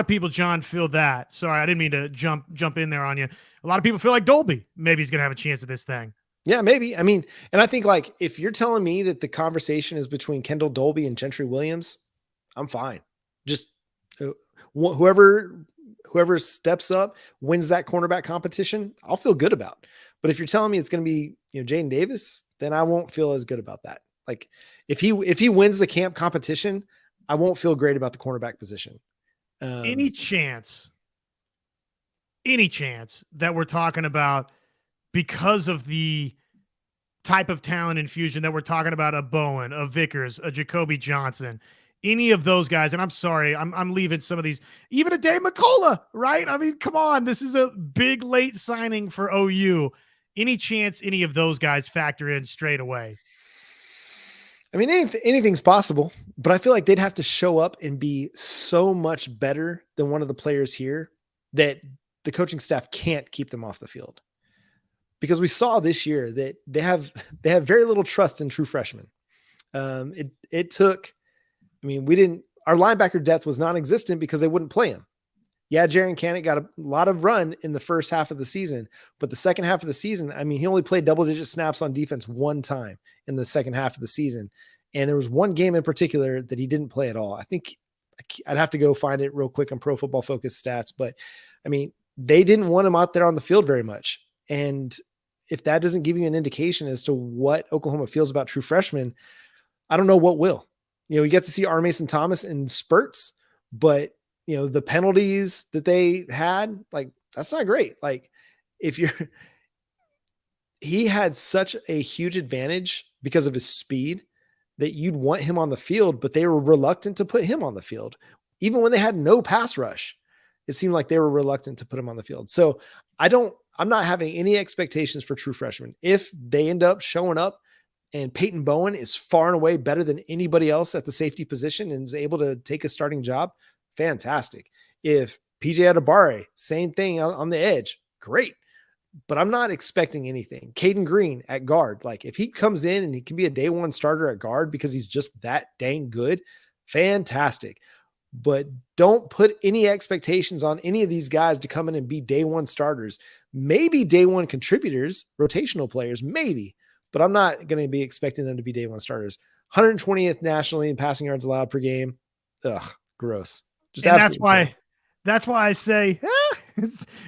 of people, John, feel that. Sorry, I didn't mean to jump in there on you. A lot of people feel like Dolby maybe he's going to have a chance at this thing. Yeah, maybe. I mean, and I think like if you're telling me that the conversation is between Kendall Dolby and Gentry Williams, I'm fine. Just whoever steps up wins that cornerback competition, I'll feel good about. But if you're telling me it's going to be Jaden Davis, then I won't feel as good about that. Like if he wins the camp competition, I won't feel great about the cornerback position. Any chance that we're talking about, because of the type of talent infusion that we're talking about, a Bowen, a Vickers, a Jacoby Johnson, any of those guys, and I'm sorry, I'm leaving some of these, even a Dave McCullough, right? I mean, come on, this is a big late signing for OU. Any chance any of those guys factor in straight away? I mean, anything's possible, but I feel like they'd have to show up and be so much better than one of the players here that the coaching staff can't keep them off the field. Because we saw this year that they have very little trust in true freshmen. It took, our linebacker depth was non-existent because they wouldn't play him. Yeah, Jaren Canick got a lot of run in the first half of the season, but the second half of the season, he only played double-digit snaps on defense one time in the second half of the season. And there was one game in particular that he didn't play at all. I think I'd have to go find it real quick on Pro Football Focus stats, but they didn't want him out there on the field very much. And if that doesn't give you an indication as to what Oklahoma feels about true freshmen, I don't know what will. You get to see R. Mason Thomas in spurts, but the penalties that they had, like, that's not great. Like he had such a huge advantage because of his speed that you'd want him on the field, but they were reluctant to put him on the field. Even when they had no pass rush, it seemed like they were reluctant to put him on the field. So I'm not having any expectations for true freshmen. If they end up showing up and Peyton Bowen is far and away better than anybody else at the safety position and is able to take a starting job, fantastic. If PJ Adebawore, same thing on the edge, great. But I'm not expecting anything. Caden Green at guard, like if he comes in and he can be a day one starter at guard because he's just that dang good, fantastic. But don't put any expectations on any of these guys to come in and be day one starters. Maybe day one contributors, rotational players, maybe, but I'm not going to be expecting them to be day one starters. 120th nationally in passing yards allowed per game. Ugh, gross. Just and that's why I say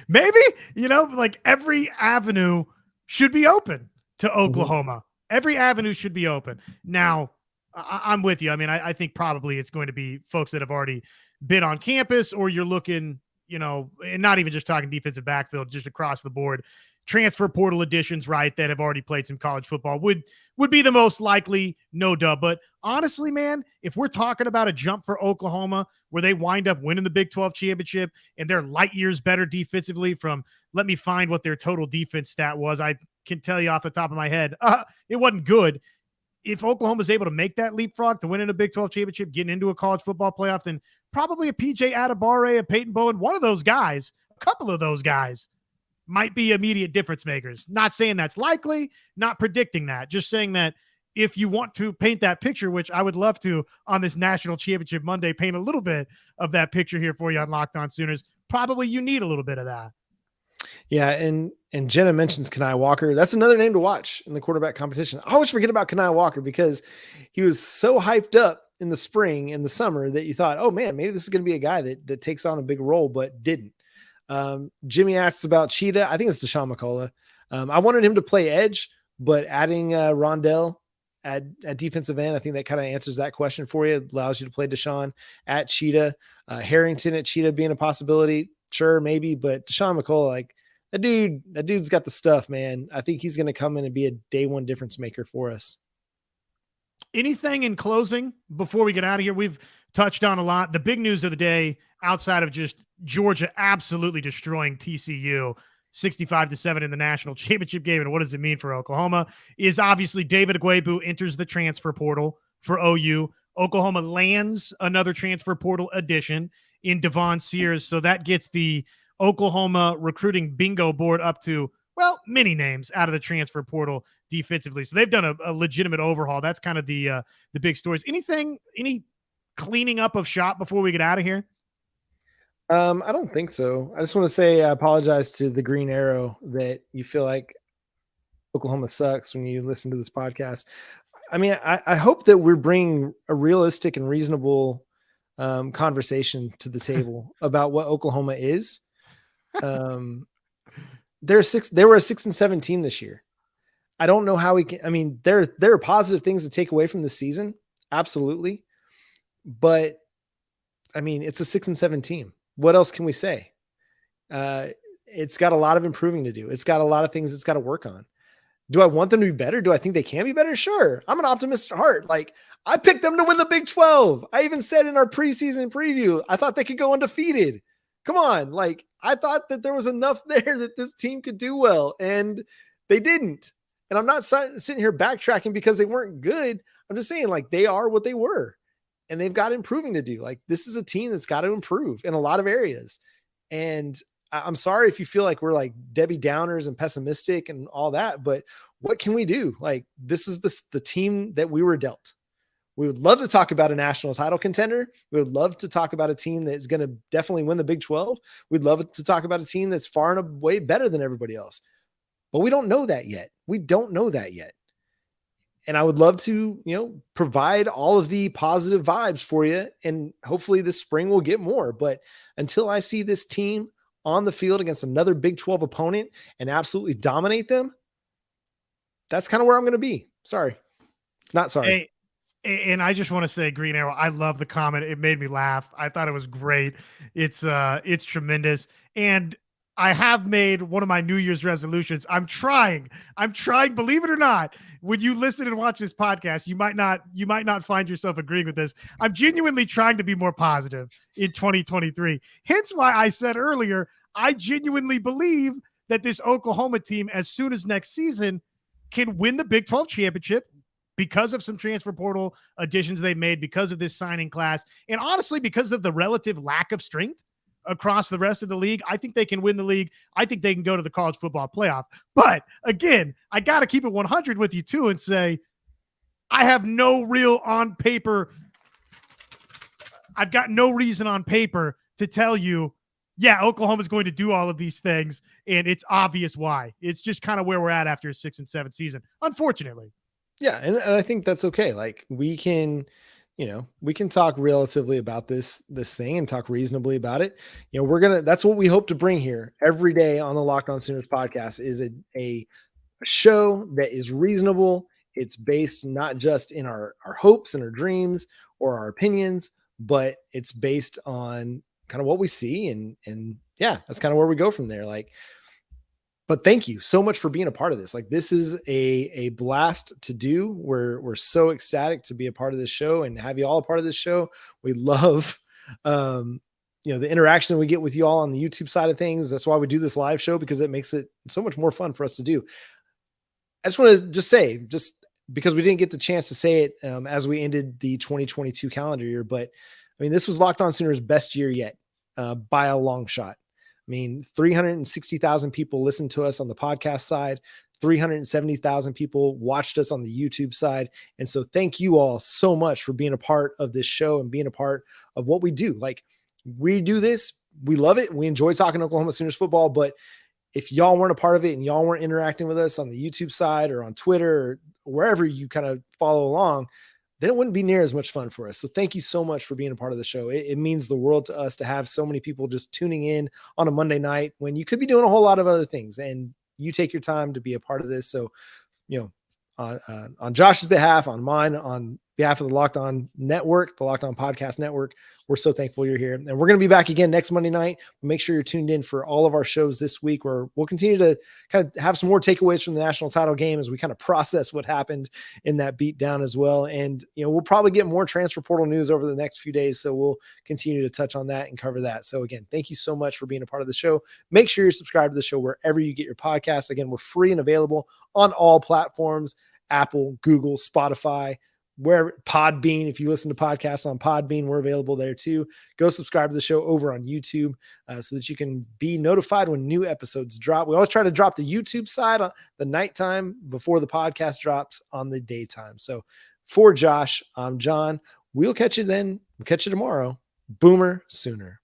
maybe, like every avenue should be open to Oklahoma. Mm-hmm. Every avenue should be open. Now, I'm with you. I think probably it's going to be folks that have already been on campus, or you're looking, and not even just talking defensive backfield, just across the board. transfer portal additions, right, that have already played some college football would be the most likely, no duh. But honestly, man, if we're talking about a jump for Oklahoma where they wind up winning the Big 12 championship and they're light years better defensively from, let me find what their total defense stat was. I can tell you off the top of my head, it wasn't good. If Oklahoma's able to make that leapfrog to winning a Big 12 championship, getting into a college football playoff, then probably a PJ Atabare, a Peyton Bowen, one of those guys, a couple of those guys might be immediate difference makers. Not saying that's likely, not predicting that, just saying that if you want to paint that picture, which I would love to on this National Championship Monday, paint a little bit of that picture here for you on Locked On Sooners, probably you need a little bit of that. Yeah, and Jenna mentions Kenai Walker. That's another name to watch in the quarterback competition. I always forget about Kenai Walker because he was so hyped up in the spring and the summer that you thought, oh man, maybe this is going to be a guy that takes on a big role, but didn't. Jimmy asks about Cheetah. I think it's Deshaun McCullough. I wanted him to play edge, but adding Rondell at defensive end, I think that kind of answers that question for you. It allows you to play Deshaun at Cheetah. Harrington at Cheetah being a possibility. Sure, maybe, but Deshaun McCullough, like that dude's got the stuff, man. I think he's going to come in and be a day one difference maker for us. Anything in closing before we get out of here? We've touched on a lot. The big news of the day, outside of just Georgia absolutely destroying TCU 65-7 in the national championship game, and what does it mean for Oklahoma, is obviously David Ugwoegbu enters the transfer portal for OU. Oklahoma lands another transfer portal addition in Devon Sears, so that gets the Oklahoma recruiting bingo board up to, well, many names out of the transfer portal defensively. So they've done a legitimate overhaul. That's kind of the big stories. Any cleaning up of shop before we get out of here? I don't think so. I just want to say I apologize to the Green Arrow that you feel like Oklahoma sucks when you listen to this podcast. I mean, I hope that we're bringing a realistic and reasonable conversation to the table about what Oklahoma is. They were a 6-7 team this year. I don't know how we can. I mean, there are positive things to take away from the season, absolutely, but I mean, it's a 6-7 team. What else can we say? It's got a lot of improving to do. It's got a lot of things it's got to work on. Do I want them to be better? Do I think they can be better? Sure. I'm an optimist at heart. Like, I picked them to win the Big 12. I even said in our preseason preview, I thought they could go undefeated. Come on. Like, I thought that there was enough there that this team could do well, and they didn't. And I'm not sitting here backtracking because they weren't good. I'm just saying, like, they are what they were, and they've got improving to do. Like, this is a team that's got to improve in a lot of areas. And I'm sorry if you feel like we're like Debbie Downers and pessimistic and all that, but what can we do? Like, this is the team that we were dealt. We would love to talk about a national title contender. We would love to talk about a team that's going to definitely win the Big 12. We'd love to talk about a team that's far and away better than everybody else, but we don't know that yet. We don't know that yet. And I would love to, provide all of the positive vibes for you. And hopefully this spring we'll get more, but until I see this team on the field against another Big 12 opponent and absolutely dominate them, that's kind of where I'm going to be. Sorry. Not sorry. Hey, and I just want to say, Green Arrow, I love the comment. It made me laugh. I thought it was great. It's tremendous. And I have made one of my New Year's resolutions. I'm trying, believe it or not. When you listen and watch this podcast, you might not find yourself agreeing with this. I'm genuinely trying to be more positive in 2023. Hence why I said earlier, I genuinely believe that this Oklahoma team, as soon as next season, can win the Big 12 championship because of some transfer portal additions they made, because of this signing class, and honestly, because of the relative lack of strength across the rest of the league. I think they can win the league. I think they can go to the college football playoff. But again, I got to keep it 100 with you too and say, I have no real on paper. I've got no reason on paper to tell you, yeah, Oklahoma's going to do all of these things, and it's obvious why. It's just kind of where we're at after a 6-7 season, unfortunately. Yeah. And I think that's okay. Like, we can talk relatively about this thing and talk reasonably about it. That's what we hope to bring here every day on the Locked On Sooners podcast, is a show that is reasonable. It's based not just in our hopes and our dreams or our opinions, but it's based on kind of what we see. And yeah, that's kind of where we go from there. Like, but thank you so much for being a part of this. Like, this is a blast to do. We're so ecstatic to be a part of this show and have you all a part of this show. We love, the interaction we get with you all on the YouTube side of things. That's why we do this live show, because it makes it so much more fun for us to do. I just want to say, because we didn't get the chance to say it as we ended the 2022 calendar year, but I mean, this was Locked On Sooners' best year yet by a long shot. I mean, 360,000 people listened to us on the podcast side. 370,000 people watched us on the YouTube side. And so thank you all so much for being a part of this show and being a part of what we do. Like, we do this, we love it. We enjoy talking Oklahoma Sooners football, but if y'all weren't a part of it and y'all weren't interacting with us on the YouTube side or on Twitter or wherever you kind of follow along, then it wouldn't be near as much fun for us. So thank you so much for being a part of the show. It means the world to us to have so many people just tuning in on a Monday night when you could be doing a whole lot of other things, and you take your time to be a part of this. So, on Josh's behalf, on mine, on behalf of the Locked On Network, the Locked On Podcast Network, we're so thankful you're here. And we're going to be back again next Monday night. Make sure you're tuned in for all of our shows this week, where we'll continue to kind of have some more takeaways from the national title game as we kind of process what happened in that beat down as well. And, we'll probably get more transfer portal news over the next few days. So we'll continue to touch on that and cover that. So again, thank you so much for being a part of the show. Make sure you're subscribed to the show wherever you get your podcasts. Again, we're free and available on all platforms: Apple, Google, Spotify, where Podbean. If you listen to podcasts on Podbean, we're available there too. Go subscribe to the show over on YouTube so that you can be notified when new episodes drop. We always try to drop the YouTube side on the nighttime before the podcast drops on the daytime. So for Josh, I'm John. We'll catch you then. We'll catch you tomorrow. Boomer Sooner.